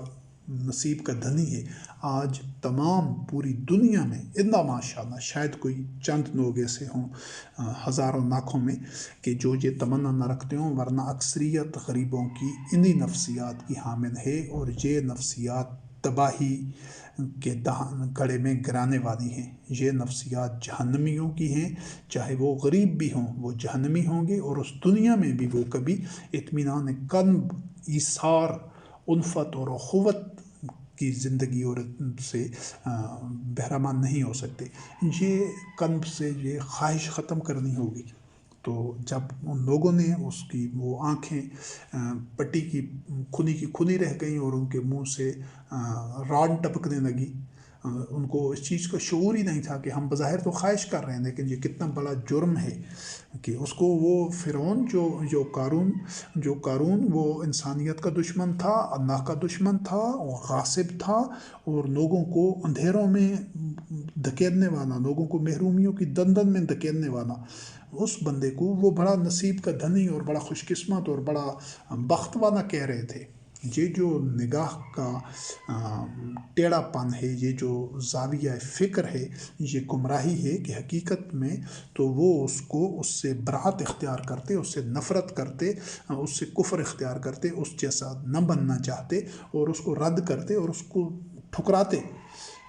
نصیب کا دھنی ہے. آج تمام پوری دنیا میں الا ماشاء اللہ شاید کوئی چند لوگ ایسے ہوں ہزاروں لاکھوں میں کہ جو یہ تمنا نہ رکھتے ہوں، ورنہ اکثریت غریبوں کی انہی نفسیات کی حامل ہے، اور یہ نفسیات تباہی کے گڑھے میں گرانے والی ہیں. یہ نفسیات جہنمیوں کی ہیں، چاہے وہ غریب بھی ہوں وہ جہنمی ہوں گے، اور اس دنیا میں بھی وہ کبھی اطمینان قلب، ایثار، الفت اور اخوت کی زندگی اور سے بہرمان نہیں ہو سکتے. یہ قلب سے یہ خواہش ختم کرنی ہوگی. تو جب ان لوگوں نے اس کی وہ آنکھیں پٹی کی کھلی رہ گئیں اور ان کے منہ سے راڑ ٹپکنے لگی، ان کو اس چیز کا شعور ہی نہیں تھا کہ ہم بظاہر تو خواہش کر رہے ہیں لیکن یہ کتنا بڑا جرم ہے کہ اس کو وہ فرعون جو قارون وہ انسانیت کا دشمن تھا، اللہ کا دشمن تھا اور غاصب تھا، اور لوگوں کو اندھیروں میں دھکیلنے والا، لوگوں کو محرومیوں کی دندن میں دھکیلنے والا، اس بندے کو وہ بڑا نصیب کا دھنی اور بڑا خوش قسمت اور بڑا بخت والا کہہ رہے تھے. یہ جو نگاہ کا ٹیڑھا پن ہے، یہ جو زاویہ فکر ہے، یہ گمراہی ہے کہ حقیقت میں تو وہ اس سے برات اختیار کرتے، اس سے نفرت کرتے، اس سے کفر اختیار کرتے، اس جیسا نہ بننا چاہتے اور اس کو رد کرتے اور اس کو ٹھکراتے.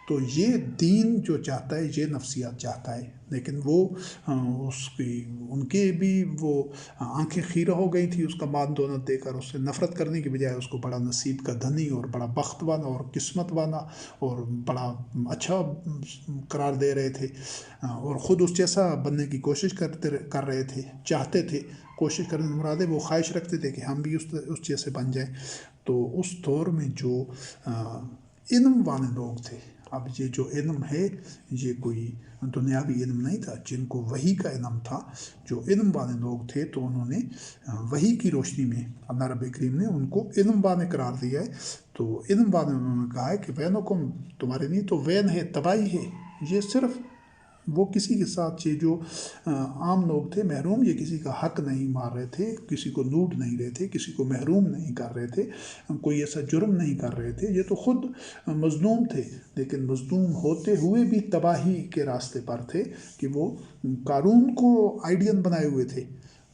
تو یہ دین جو چاہتا ہے یہ نفسیات چاہتا ہے، لیکن وہ ان کے بھی وہ آنکھیں خیرہ ہو گئی تھی اس کا مال دولت دے کر، اس سے نفرت کرنے کی بجائے اس کو بڑا نصیب کا دھنی اور بڑا بخت والا اور قسمت والا اور بڑا اچھا قرار دے رہے تھے، اور خود اس جیسا بننے کی کوشش کر رہے تھے، چاہتے تھے. کوشش کرنے سے مراد ہے وہ خواہش رکھتے تھے کہ ہم بھی اس جیسے بن جائیں. تو اس دور میں جو علم والے لوگ تھے. اب یہ جو علم ہے یہ کوئی دنیاوی علم نہیں تھا، جن کو وحی کا علم تھا، جو علم والے لوگ تھے، تو انہوں نے وحی کی روشنی میں اللہ رب کریم نے ان کو علم والے قرار دیا ہے. تو علم والے انہوں نے کہا ہے کہ وینکم، تمہارے نہیں تو وین ہے، تباہی ہے. یہ صرف وہ کسی کے ساتھ یہ جو عام لوگ تھے محروم، یہ کسی کا حق نہیں مار رہے تھے، کسی کو لوٹ نہیں رہے تھے، کسی کو محروم نہیں کر رہے تھے، کوئی ایسا جرم نہیں کر رہے تھے. یہ تو خود مظلوم تھے، لیکن مظلوم ہوتے ہوئے بھی تباہی کے راستے پر تھے کہ وہ قارون کو آئیڈین بنائے ہوئے تھے.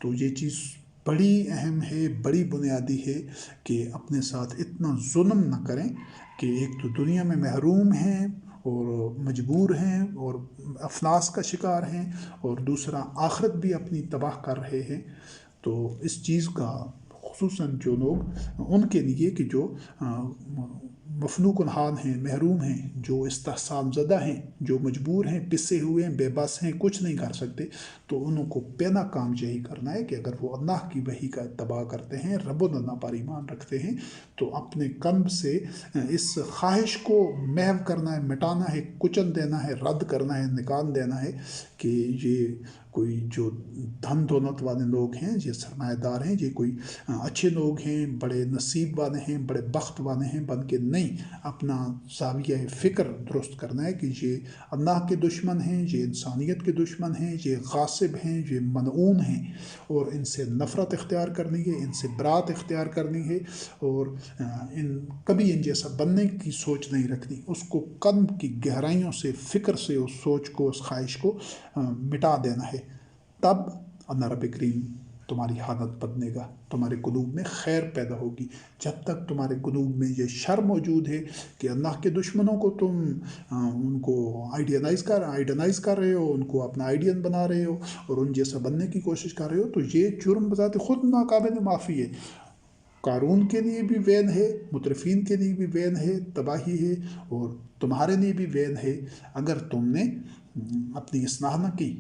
تو یہ چیز بڑی اہم ہے، بڑی بنیادی ہے کہ اپنے ساتھ اتنا ظلم نہ کریں کہ ایک تو دنیا میں محروم ہیں اور مجبور ہیں اور افلاس کا شکار ہیں، اور دوسرا آخرت بھی اپنی تباہ کر رہے ہیں. تو اس چیز کا خصوصاً جو لوگ ان کے لیے کہ جو مفلوق الحال ہیں، محروم ہیں، جو استحصال زدہ ہیں، جو مجبور ہیں، پسے ہوئے ہیں، بے بس ہیں، کچھ نہیں کر سکتے، تو انہوں کو پہلا کام یہی کرنا ہے کہ اگر وہ اللہ کی وحی کا اتباع کرتے ہیں، رب اللہ پر ایمان رکھتے ہیں، تو اپنے قلب سے اس خواہش کو محو کرنا ہے، مٹانا ہے، کچل دینا ہے، رد کرنا ہے، نکال دینا ہے کہ یہ کوئی جو دھن دولت والے لوگ ہیں، یہ سرمایہ دار ہیں، یہ کوئی اچھے لوگ ہیں، بڑے نصیب والے ہیں، بڑے بخت والے ہیں بن کے نہیں. اپنا زاویہ فکر درست کرنا ہے کہ یہ اللہ کے دشمن ہیں، یہ انسانیت کے دشمن ہیں، یہ غاصب ہیں، یہ ملعون ہیں، اور ان سے نفرت اختیار کرنی ہے، ان سے برات اختیار کرنی ہے، اور کبھی ان جیسا بننے کی سوچ نہیں رکھنی. اس کو قلب کی گہرائیوں سے، فکر سے اس سوچ کو، اس خواہش کو مٹا دینا ہے. تب اللہ رب کریم تمہاری حالت بدلے گا، تمہارے قلوب میں خیر پیدا ہوگی. جب تک تمہارے قلوب میں یہ شر موجود ہے کہ اللہ کے دشمنوں کو تم ان کو آئیڈینائز کر رہے ہو، ان کو اپنا آئیڈین بنا رہے ہو اور ان جیسا بننے کی کوشش کر رہے ہو، تو یہ جرم بذات خود ناقابل معافی ہے. قارون کے لیے بھی وین ہے، مترفین کے لیے بھی وین ہے، تباہی ہے، اور تمہارے لیے بھی وین ہے اگر تم نے اپنی اصلاح نہ کی.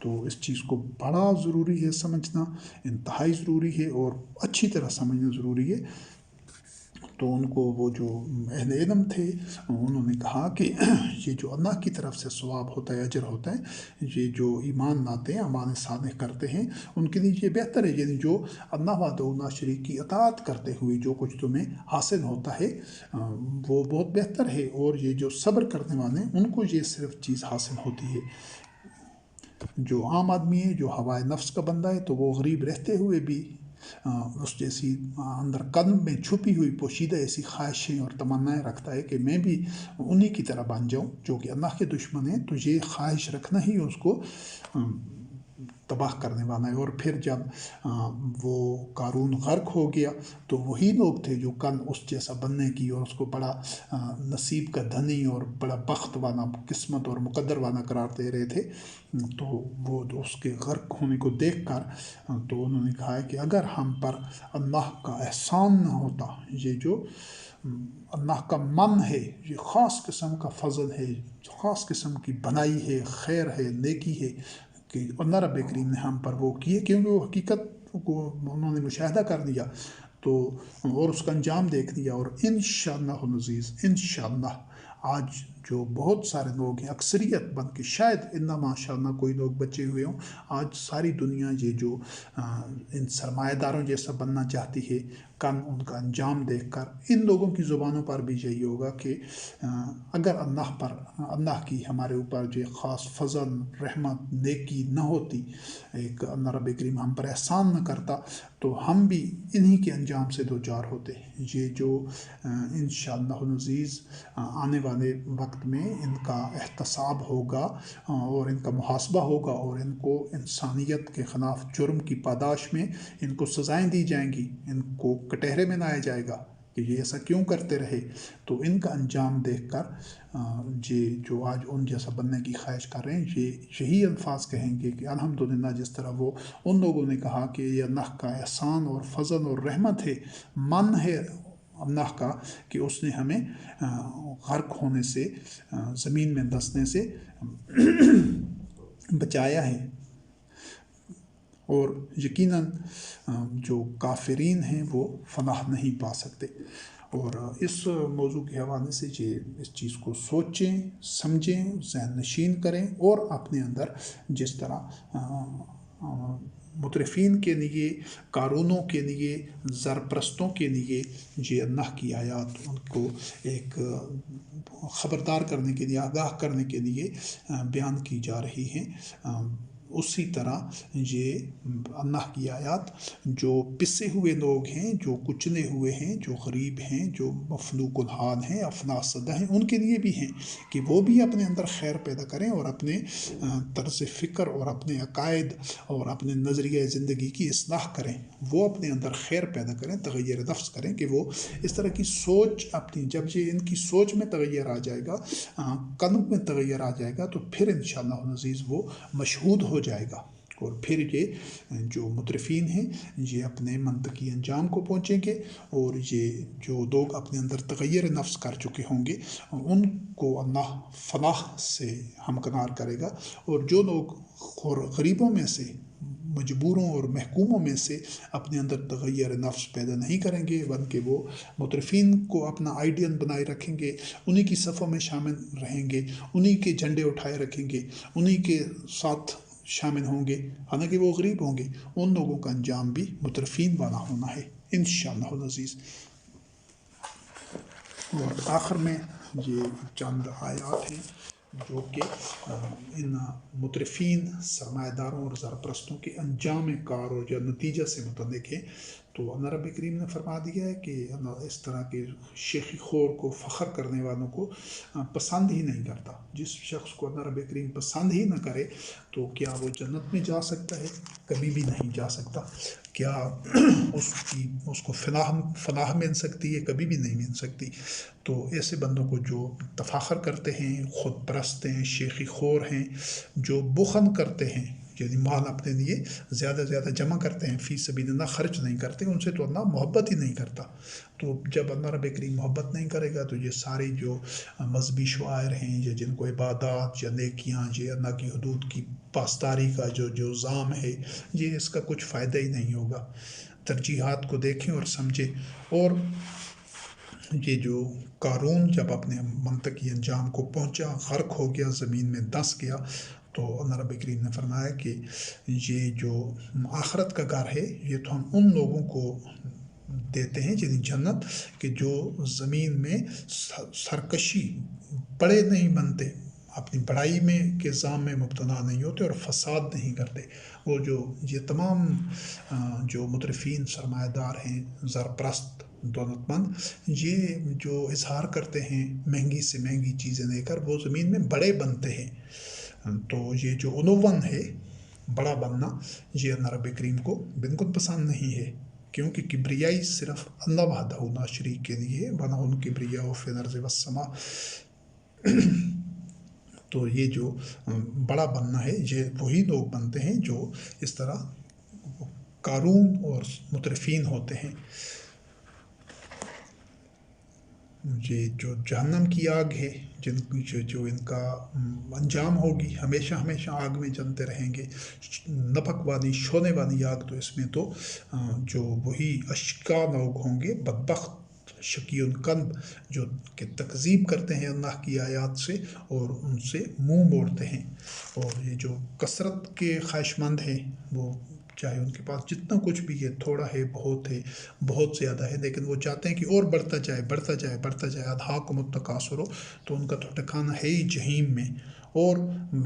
تو اس چیز کو بڑا ضروری ہے سمجھنا، انتہائی ضروری ہے اور اچھی طرح سمجھنا ضروری ہے. تو ان کو وہ جو اہل علم تھے انہوں نے کہا کہ یہ جو اللہ کی طرف سے ثواب ہوتا ہے، اجر ہوتا ہے، یہ جو ایمان لاتے ہیں، اعمال صالح کرتے ہیں، ان کے لیے یہ بہتر ہے. یعنی جو اللہ وحدہ لا شریک کی اطاعت کرتے ہوئے جو کچھ تمہیں حاصل ہوتا ہے وہ بہت بہتر ہے، اور یہ جو صبر کرنے والے ہیں ان کو یہ صرف چیز حاصل ہوتی ہے. جو عام آدمی ہے، جو ہوائے نفس کا بندہ ہے، تو وہ غریب رہتے ہوئے بھی اس جیسی اندر قلب میں چھپی ہوئی پوشیدہ ایسی خواہشیں اور تمنائیں رکھتا ہے کہ میں بھی انہی کی طرح بن جاؤں جو کہ اللہ کے دشمن ہیں. تو یہ خواہش رکھنا ہی اس کو تباہ کرنے والا ہے. اور پھر جب وہ قارون غرق ہو گیا تو وہی لوگ تھے جو کل اس جیسا بننے کی اور اس کو بڑا نصیب کا دھنی اور بڑا بخت والا، قسمت اور مقدر والا قرار دے رہے تھے. تو وہ اس کے غرق ہونے کو دیکھ کر تو انہوں نے کہا ہے کہ اگر ہم پر اللہ کا احسان نہ ہوتا، یہ جو اللہ کا من ہے، یہ خاص قسم کا فضل ہے، خاص قسم کی بنائی ہے، خیر ہے، نیکی ہے کہ اللہ رب کریم نے ہم پر وہ کیے، کیونکہ وہ حقیقت کو انہوں نے مشاہدہ کر لیا تو اور اس کا انجام دیکھ لیا. اور انشاءاللہ العزیز، انشاءاللہ آج جو بہت سارے لوگ ہیں، اکثریت بن کے شاید الا ماشاء اللہ کوئی لوگ بچے ہوئے ہوں، آج ساری دنیا یہ جو ان سرمایہ داروں جیسا بننا چاہتی ہے، کل ان کا انجام دیکھ کر ان لوگوں کی زبانوں پر بھی یہی ہوگا کہ اگر اللہ کی ہمارے اوپر جو خاص فضل، رحمت، نیکی نہ ہوتی، ایک اللہ رب کریم ہم پر احسان نہ کرتا، تو ہم بھی انہی کے انجام سے دوچار ہوتے. یہ جو انشاءاللہ العزیز آنے والے وقت میں ان کا احتساب ہوگا اور ان کا محاسبہ ہوگا، اور ان کو انسانیت کے خلاف جرم کی پاداش میں ان کو سزائیں دی جائیں گی، ان کو کٹہرے میں لایا جائے گا کہ یہ ایسا کیوں کرتے رہے. تو ان کا انجام دیکھ کر یہ جو آج ان جیسا بننے کی خواہش کر رہے ہیں، یہی الفاظ کہیں گے کہ الحمدللہ، جس طرح وہ ان لوگوں نے کہا کہ یہ اللہ کا احسان اور فضل اور رحمت ہے، من ہے اللہ کا کہ اس نے ہمیں غرق ہونے سے، زمین میں دھنسنے سے بچایا ہے. اور یقیناً جو کافرین ہیں وہ فلاح نہیں پا سکتے. اور اس موضوع کے حوالے سے اس چیز کو سوچیں، سمجھیں، ذہن نشین کریں، اور اپنے اندر جس طرح مترفین کے لیے، قارونوں کے لیے، زرپرستوں کے لیے یہ اللہ کی آیات ان کو ایک خبردار کرنے کے لیے، آگاہ کرنے کے لیے بیان کی جا رہی ہیں، اسی طرح یہ اللہ کی آیات جو پسے ہوئے لوگ ہیں، جو کچلے ہوئے ہیں، جو غریب ہیں، جو مفلوق الحال ہیں، افلاس زدہ ہیں، ان کے لیے بھی ہیں کہ وہ بھی اپنے اندر خیر پیدا کریں اور اپنے طرز فکر اور اپنے عقائد اور اپنے نظریہ زندگی کی اصلاح کریں، وہ اپنے اندر خیر پیدا کریں، تغیر نفس کریں، کہ وہ اس طرح کی سوچ اپنی، جب یہ ان کی سوچ میں تغیر آ جائے گا، قلب میں تغیر آ جائے گا، تو پھر انشاءاللہ العزیز وہ مشہود ہو جائے گا، اور پھر یہ جو مترفین ہیں یہ اپنے منطقی انجام کو پہنچیں گے، اور یہ جو لوگ اپنے اندر تغیر نفس کر چکے ہوں گے ان کو اللہ فلاح سے ہمکنار کرے گا، اور جو لوگ غریبوں میں سے، مجبوروں اور محکوموں میں سے اپنے اندر تغیر نفس پیدا نہیں کریں گے، بلکہ وہ مترفین کو اپنا آئیڈیل بنائے رکھیں گے، انہی کی صفوں میں شامل رہیں گے، انہی کے جھنڈے اٹھائے رکھیں گے، انہی کے ساتھ شامل ہوں گے، حالانکہ وہ غریب ہوں گے، ان لوگوں کا انجام بھی مترفین والا ہونا ہے انشاءاللہ العزیز۔ اور آخر میں یہ چند آیات ہیں جو کہ ان مترفین، سرمایہ داروں اور زرپرستوں کے انجام کار اور یا نتیجہ سے متعلق ہے۔ تو اللہ رب کریم نے فرما دیا ہے کہ اللہ اس طرح کے شیخی خور کو، فخر کرنے والوں کو پسند ہی نہیں کرتا۔ جس شخص کو اللہ رب کریم پسند ہی نہ کرے تو کیا وہ جنت میں جا سکتا ہے؟ کبھی بھی نہیں جا سکتا۔ کیا اس کو فلاح مل سکتی ہے؟ کبھی بھی نہیں مل سکتی۔ تو ایسے بندوں کو جو تفاخر کرتے ہیں، خود پرست ہیں، شیخی خور ہیں، جو بخل کرتے ہیں، یعنی مال اپنے لیے زیادہ زیادہ جمع کرتے ہیں، فی سبیل اللہ خرچ نہیں کرتے، ان سے تو اللہ محبت ہی نہیں کرتا۔ تو جب اللہ رب کریم محبت نہیں کرے گا تو یہ ساری جو مذہبی شعائر ہیں، یا جن کو عبادات یا نیکیاں، یہ اللہ کی حدود کی پاسداری کا جو زام ہے، یہ اس کا کچھ فائدہ ہی نہیں ہوگا۔ ترجیحات کو دیکھیں اور سمجھیں۔ اور یہ جو قارون جب اپنے منطقی انجام کو پہنچا، غرق ہو گیا، زمین میں دس گیا، تو اللہ رب کریم نے فرمایا کہ یہ جو آخرت کا گھر ہے یہ تو ہم ان لوگوں کو دیتے ہیں، یعنی جنت، کہ جو زمین میں سرکشی، بڑے نہیں بنتے، اپنی بڑائی میں کے زام میں مبتلا نہیں ہوتے، اور فساد نہیں کرتے۔ وہ یہ تمام جو مترفین، سرمایہ دار ہیں، زرپرست، دولت مند، یہ جو اظہار کرتے ہیں مہنگی سے مہنگی چیزیں لے کر، وہ زمین میں بڑے بنتے ہیں۔ تو یہ جو علوّاً ہے، بڑا بننا، یہ اللہ رب کریم کو بالکل پسند نہیں ہے، کیونکہ کبریائی صرف اللہ وحدہ لا شریک کے لیے ہے، وَلَهُ الْكِبْرِيَاءُ فِي الْأَرْضِ وَالسَّمَاءِ۔ تو یہ جو بڑا بننا ہے، یہ وہی لوگ بنتے ہیں جو اس طرح قارون اور مترفین ہوتے ہیں۔ یہ جو جہنم کی آگ ہے، جو ان کا انجام ہوگی، ہمیشہ ہمیشہ آگ میں جلتے رہیں گے، نپک والی، شونے والی آگ۔ تو اس میں تو جو وہی اشقا لوگ ہوں گے، بدبخت، شقی القلب، جو کہ تکذیب کرتے ہیں اللہ کی آیات سے اور ان سے منہ موڑتے ہیں۔ اور یہ جو کثرت کے خواہش مند ہیں، وہ چاہے ان کے پاس جتنا کچھ بھی ہے، تھوڑا ہے، بہت ہے، بہت زیادہ ہے، لیکن وہ چاہتے ہیں کہ اور بڑھتا جائے، بڑھتا جائے، بڑھتا جائے۔ اضحاکم التکاثر، تو ان کا تو ٹھکانہ ہے ہی جہیم میں، اور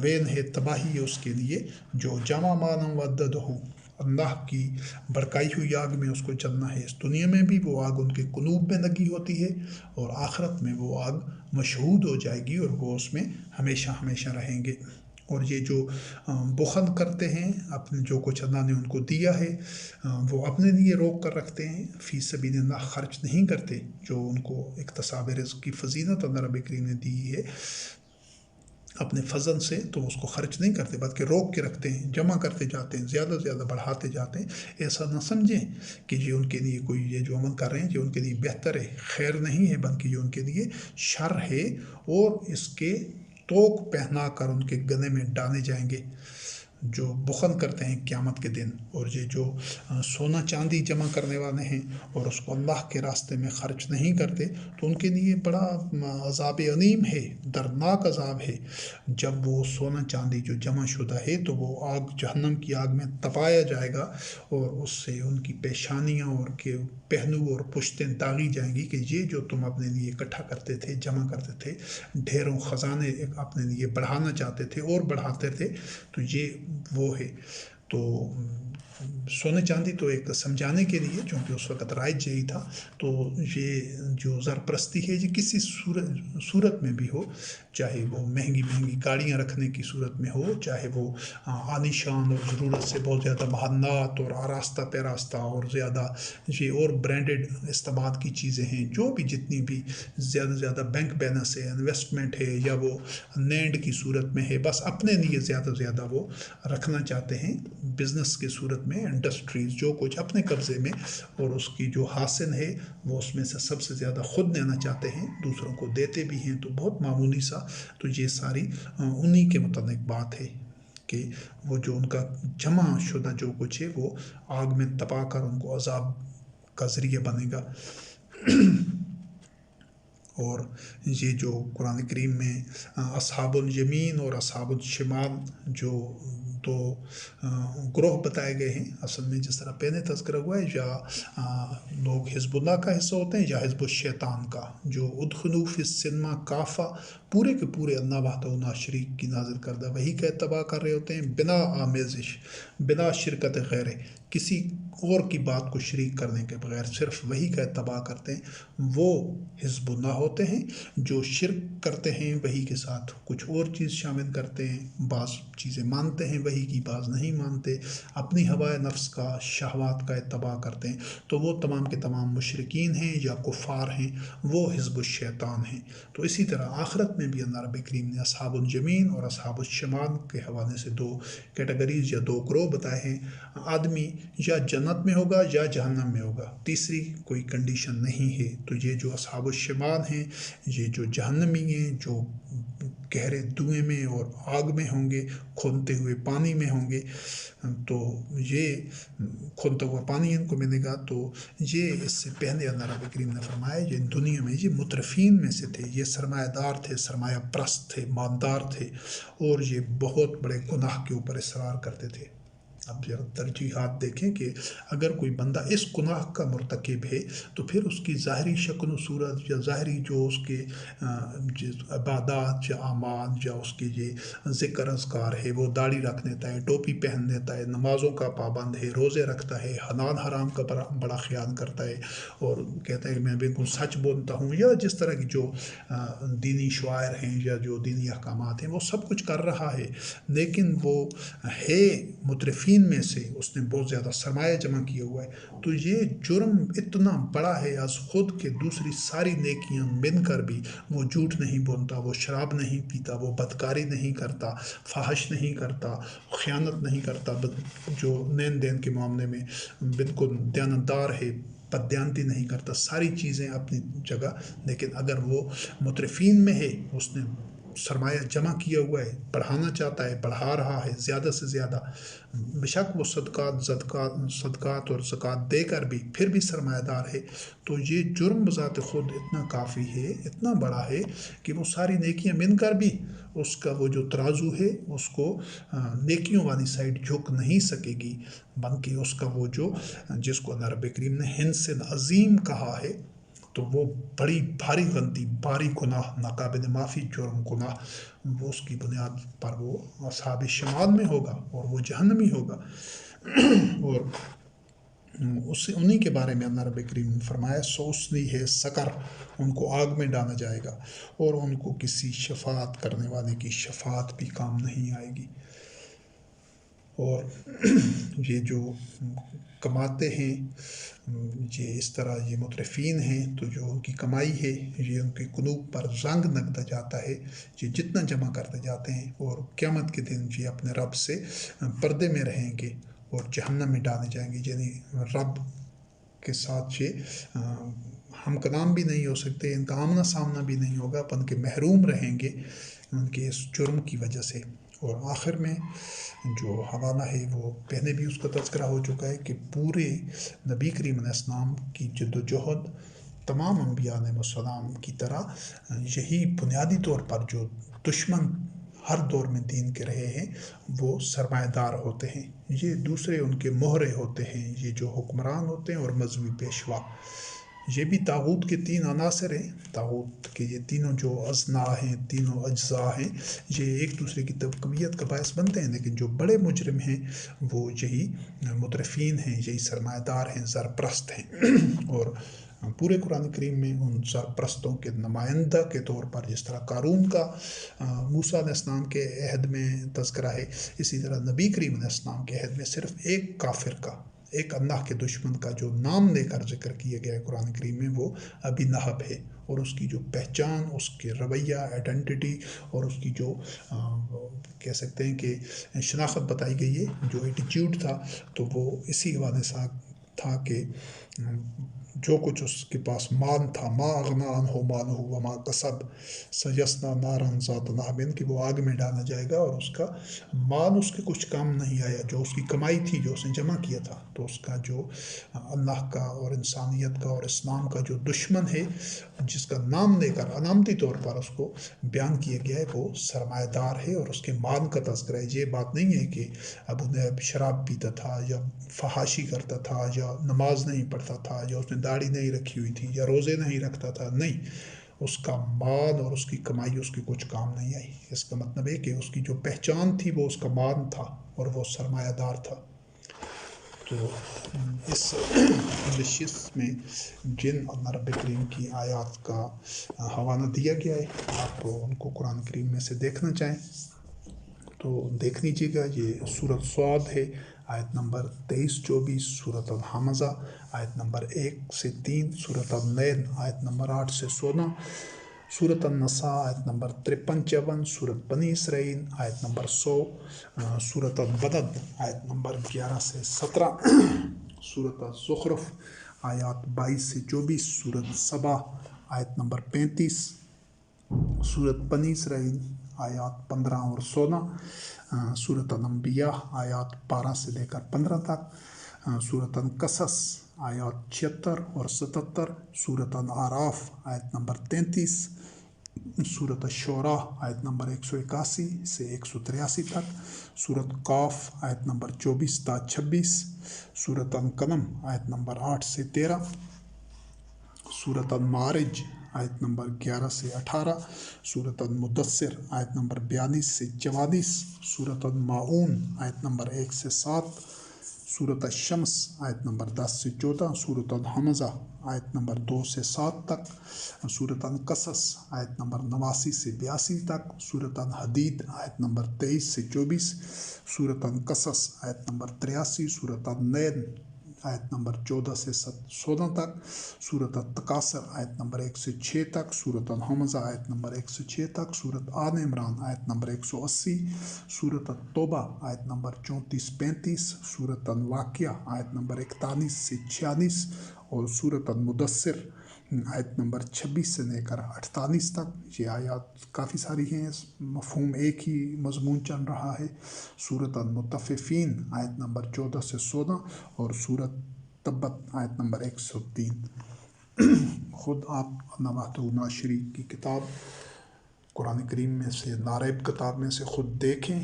ویل ہے، تباہی ہے اس کے لیے جو جمع مالا وعددہ، اللہ کی بھڑکائی ہوئی آگ میں اس کو جلنا ہے۔ اس دنیا میں بھی وہ آگ ان کے قلوب میں لگی ہوتی ہے، اور آخرت میں وہ آگ مشہود ہو جائے گی، اور وہ اس میں ہمیشہ ہمیشہ رہیں گے۔ اور یہ جو بخل کرتے ہیں، اپنے جو کچھ اللہ نے ان کو دیا ہے وہ اپنے لیے روک کر رکھتے ہیں، فی سبیل اللہ خرچ نہیں کرتے، جو ان کو اکتساب رزق کی فضیلت اللہ رب کریم نے دی ہے اپنے فضل سے، تو اس کو خرچ نہیں کرتے، بلکہ روک کے رکھتے ہیں، جمع کرتے جاتے ہیں، زیادہ سے زیادہ بڑھاتے جاتے ہیں۔ ایسا نہ سمجھیں کہ یہ ان کے لیے کوئی، یہ جو عمل کر رہے ہیں یہ ان کے لیے بہتر ہے، خیر نہیں ہے، بلکہ یہ ان کے لیے شر ہے، اور اس کے توق پہنا کر ان کے گلے میں ڈالے جائیں گے۔ جو بخل کرتے ہیں قیامت کے دن، اور یہ جو سونا چاندی جمع کرنے والے ہیں اور اس کو اللہ کے راستے میں خرچ نہیں کرتے، تو ان کے لیے بڑا عذاب علیم ہے، دردناک عذاب ہے۔ جب وہ سونا چاندی جو جمع شدہ ہے تو وہ آگ، جہنم کی آگ میں تپایا جائے گا، اور اس سے ان کی پیشانیاں اور کے پہلو اور پشتیں داغی جائیں گی کہ یہ جو تم اپنے لیے اکٹھا کرتے تھے، جمع کرتے تھے، ڈھیروں خزانے اپنے لیے بڑھانا چاہتے تھے اور بڑھاتے تھے، تو یہ وہ ہے۔ تو سونے چاندی تو ایک سمجھانے کے لیے، چونکہ اس وقت رائج یہی تھا، تو یہ جو زرپرستی ہے یہ کسی صورت میں بھی ہو، چاہے وہ مہنگی مہنگی گاڑیاں رکھنے کی صورت میں ہو، چاہے وہ عالی شان اور ضرورت سے بہت زیادہ محلات اور آراستہ پیراستہ اور زیادہ یہ اور برانڈڈ استعمال کی چیزیں ہیں، جو بھی جتنی بھی زیادہ سے زیادہ بینک بیلنس ہے، انویسٹمنٹ ہے، یا وہ لینڈ کی صورت میں ہے، بس اپنے لیے زیادہ سے زیادہ وہ رکھنا چاہتے ہیں، بزنس کی صورت میں، انڈسٹریز جو کچھ اپنے قبضے میں، اور اس کی جو حاصل ہے وہ اس میں سے سب سے زیادہ خود لینا چاہتے ہیں، دوسروں کو دیتے بھی ہیں تو بہت معمولی سا۔ تو یہ ساری انہی کے متعلق بات ہے کہ وہ جو ان کا جمع شدہ جو کچھ ہے وہ آگ میں تپا کر ان کو عذاب کا ذریعہ بنے گا۔ اور یہ جو قرآن کریم میں اصحاب الیمین اور اصحاب الشمال جو دو گروہ بتائے گئے ہیں، اصل میں جس طرح پہلے تذکرہ ہوا ہے، یا لوگ حزب اللہ کا حصہ ہوتے ہیں یا حزب الشیطان کا، جو ادخلوا فی السلم کافہ، پورے کے پورے اللہ وحدہ لا شریک کی نازل کردہ وحی کا اتباع کر رہے ہوتے ہیں، بلا آمیزش، بلا شرکت غیر، کسی اور کی بات کو شریک کرنے کے بغیر صرف وحی کا اتباع کرتے ہیں، وہ حزب اللہ ہوتے ہیں۔ جو شرک کرتے ہیں وحی کے ساتھ، کچھ اور چیز شامل کرتے ہیں، بعض چیزیں مانتے ہیں وحی کی، بعض نہیں مانتے، اپنی ہوائے نفس کا، شہوات کا اتباع کرتے ہیں، تو وہ تمام کے تمام مشرکین ہیں یا کفار ہیں، وہ حزب الشیطان ہیں۔ تو اسی طرح آخرت میں بھی اللہ رب کریم نے اصحاب الیمین اور اصحاب الشمال کے حوالے سے دو کیٹیگریز یا دو گروہ بتائے ہیں۔ آدمی یا جنت میں ہوگا یا جہنم میں ہوگا، تیسری کوئی کنڈیشن نہیں ہے۔ تو یہ جو اصحاب الشمال ہیں، یہ جو جہنمی ہیں، جو گہرے دھوئیں میں اور آگ میں ہوں گے، کھولتے ہوئے پانی میں ہوں گے، تو یہ کھولتا ہوا پانی ان کو ملے گا۔ تو یہ اس سے پہلے اللہ رب کریم نے فرمایا یہ دنیا میں یہ مترفین میں سے تھے، یہ سرمایہ دار تھے، سرمایہ پرست تھے، مالدار تھے، اور یہ بہت بڑے گناہ کے اوپر اصرار کرتے تھے۔ اب ذرا ترجیحات دیکھیں کہ اگر کوئی بندہ اس گناہ کا مرتکب ہے تو پھر اس کی ظاہری شکل و صورت یا ظاہری جو اس کے عبادات یا اعمال یا اس کے یہ ذکر اذکار ہے، وہ داڑھی رکھ لیتا ہے، ٹوپی پہن لیتا ہے، نمازوں کا پابند ہے، روزے رکھتا ہے، حلال حرام کا بڑا خیال کرتا ہے، اور کہتا ہے کہ میں بالکل سچ بولتا ہوں، یا جس طرح کی جو دینی شعائر ہیں یا جو دینی احکامات ہیں وہ سب کچھ کر رہا ہے، لیکن وہ ہے مترفین میں سے، اس نے بہت زیادہ سرمایہ جمع کیا ہوا ہے، تو یہ جرم اتنا بڑا ہے از خود کہ دوسری ساری نیکیاں مل کر بھی وہ جھوٹ نہیں بولتا، وہ شراب نہیں پیتا، وہ بدکاری نہیں کرتا، فحش نہیں کرتا، خیانت نہیں کرتا، جو لین دین کے معاملے میں بالکل دیانتدار ہے، بددیانتی نہیں کرتا، ساری چیزیں اپنی جگہ، لیکن اگر وہ مترفین میں ہے، اس نے سرمایہ جمع کیا ہوا ہے، بڑھانا چاہتا ہے، بڑھا رہا ہے زیادہ سے زیادہ، بشک وہ صدقات اور زکوٰۃ دے کر بھی پھر بھی سرمایہ دار ہے، تو یہ جرم بذات خود اتنا کافی ہے، اتنا بڑا ہے کہ وہ ساری نیکیاں مل کر بھی اس کا وہ جو ترازو ہے اس کو نیکیوں والی سائڈ جھک نہیں سکے گی، بلکہ اس کا وہ جو جس کو اللہ رب کریم نے حنس عظیم کہا ہے، تو وہ بڑی بھاری غلطی، بھاری گناہ، ناقابل معافی جرم گناہ، وہ اس کی بنیاد پر وہ اصحاب شمال میں ہوگا اور وہ جہنمی ہوگا۔ اور انہی کے بارے میں اللہ رب کریم نے فرمایا سوسلی ہے سکر، ان کو آگ میں ڈالا جائے گا، اور ان کو کسی شفاعت کرنے والے کی شفاعت بھی کام نہیں آئے گی۔ اور یہ جو کماتے ہیں، یہ اس طرح یہ مترفین ہیں، تو جو ان کی کمائی ہے یہ ان کے قلوب پر رنگ لگتا جاتا ہے، یہ جتنا جمع کرتے جاتے ہیں، اور قیامت کے دن یہ اپنے رب سے پردے میں رہیں گے اور جہنم میں ڈالے جائیں گے، یعنی رب کے ساتھ یہ ہم کلام بھی نہیں ہو سکتے، ان کا آمنا سامنا بھی نہیں ہوگا، بلکہ محروم رہیں گے ان کے اس جرم کی وجہ سے۔ اور آخر میں جو حوالہ ہے وہ پہلے بھی اس کا تذکرہ ہو چکا ہے کہ پورے نبی کریم علیہ السلام کی جد و جہد تمام انبیاء علیہ السلام کی طرح یہی بنیادی طور پر جو دشمن ہر دور میں دین کے رہے ہیں وہ سرمایہ دار ہوتے ہیں، یہ دوسرے ان کے مہرے ہوتے ہیں، یہ جو حکمران ہوتے ہیں اور مذہبی پیشوا، یہ بھی طاغوت کے 3 عناصر ہیں۔ طاغوت کے یہ تینوں جو اضلاع ہیں، تینوں اجزاء ہیں، یہ ایک دوسرے کی تقویت کا باعث بنتے ہیں، لیکن جو بڑے مجرم ہیں وہ یہی مترفین ہیں، یہی سرمایہ دار ہیں، زرپرست ہیں۔ اور پورے قرآن کریم میں ان سرپرستوں کے نمائندہ کے طور پر جس طرح قارون کا موسیٰ علیہ السلام کے عہد میں تذکرہ ہے، اسی طرح نبی کریم علیہ السلام کے عہد میں صرف ایک کافر کا، ایک اللہ کے دشمن کا جو نام لے کر ذکر کیا گیا ہے قرآن کریم میں، وہ ابی لہب ہے، اور اس کی جو پہچان، اس کے رویہ، آئیڈینٹی، اور اس کی جو کہہ سکتے ہیں کہ شناخت بتائی گئی ہے، جو ایٹیچیوڈ تھا، تو وہ اسی حوالے سے تھا کہ جو کچھ اس کے پاس مال تھا، ما اغنی عنہ مالہ وما کسب سیصلی نارا ذات لہب، کہ وہ آگ میں ڈالا جائے گا اور اس کا مال اس کے کچھ کام نہیں آیا، جو اس کی کمائی تھی، جو اس نے جمع کیا تھا۔ تو اس کا جو اللہ کا اور انسانیت کا اور اسلام کا جو دشمن ہے، جس کا نام لے کر علامتی طور پر اس کو بیان کیا گیا ہے، وہ سرمایہ دار ہے اور اس کے مال کا تذکرہ ہے۔ یہ بات نہیں ہے کہ ابو لہب شراب پیتا تھا یا فحاشی کرتا تھا یا نماز نہیں پڑھتا تھا یا اس نے داڑھی نہیں رکھی ہوئی تھی یا روزے نہیں رکھتا تھا، نہیں، اس کا مال اور اس کی کمائی اس کی کچھ کام نہیں آئی۔ اس کا مطلب ہے کہ اس کی جو پہچان تھی وہ اس کا مال تھا اور وہ سرمایہ دار تھا۔ تو اس نشست میں جن اللہ رب کریم کی آیات کا حوالہ دیا گیا ہے، آپ ان کو قرآن کریم میں سے دیکھنا چاہیں تو دیکھ لیجیے گا۔ یہ سورۃ صاد ہے، آیت نمبر 23-24، سورۃ الحمزہ آیت نمبر 1 سے 3، سورۃ اللیل آیت نمبر 8 سے 16، سورۃ النساء آیت نمبر 53-54، سورۃ بنی اسرائیل آیت نمبر 100، سورۃ البلد آیت نمبر 11 سے 17، سورۃ الزخرف آیات 22 سے 24، سورۃ سبا آیت نمبر 35، سورۃ بنی اسرائیل آیات 15 اور 16، سورۃ الانبیاء آیات 12 سے لے کر 15 تک، سورۃ القصص آیات 76 اور 77، سورۃ الاعراف آیت نمبر 33، سورۃ الشعراء آیت نمبر 181 سے 183 تک، سورۃ قاف آیت نمبر 24 تا 26، سورۃ القلم آیت نمبر 8 سے 13، سورۃ المعارج آیت نمبر 11 سے 18، سورۃ المدثر آیت نمبر 42 سے 44، سورۃ الماعون آیت نمبر 1 سے 7، سورۃ الشمس آیت نمبر 10 سے 14، سورۃ الحمزہ آیت نمبر 2 سے 7 تک، سورۃ القصص آیت نمبر 89 سے 82 تک، سورۃ الحدید آیت نمبر 23 سے 24، سورۃ القصص آیت نمبر 83، سورۃ اللیل آیت نمبر 14 سے 16 تک، سورۃ التکاثر آیت نمبر 1 سے 6 تک، سورۃ الحمزہ آیت نمبر 1 سے 6 تک، سورۃ آل عمران آیت نمبر 180، سورۃ التوبہ آیت نمبر 34-35، سورۃ الواقعہ آیت نمبر 41 سے 46، اور سورۃ المدثر آیت نمبر 26 سے لے کر 48 تک۔ یہ آیات کافی ساری ہیں، مفہوم ایک ہی مضمون چل رہا ہے۔ سورۃ المطففین آیت نمبر 14 سے 16، اور سورۃ تبت آیت نمبر 103۔ خود آپ اللہ وحدہ لا شریک کی کتاب قرآن کریم میں سے، ناریب کتاب میں سے خود دیکھیں،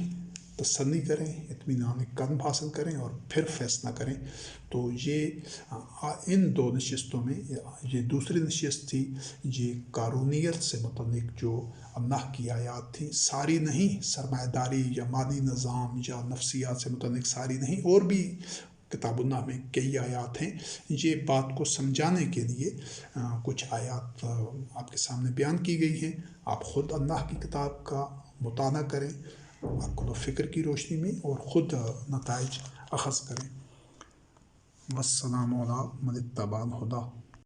تسلی کریں، اطمینان قلب حاصل کریں اور پھر فیصلہ کریں۔ تو یہ ان 2 نشستوں میں یہ دوسری نشست تھی، یہ قارونیت سے متعلق جو اللہ کی آیات تھیں، ساری نہیں، سرمایہ داری یا مالی نظام یا نفسیات سے متعلق ساری نہیں، اور بھی کتاب اللہ میں کئی آیات ہیں۔ یہ بات کو سمجھانے کے لیے کچھ آیات آپ کے سامنے بیان کی گئی ہیں۔ آپ خود اللہ کی کتاب کا مطالعہ کریں عقل و فکر کی روشنی میں، اور خود نتائج اخذ کریں۔ والسلام علی من اتبع الہدی۔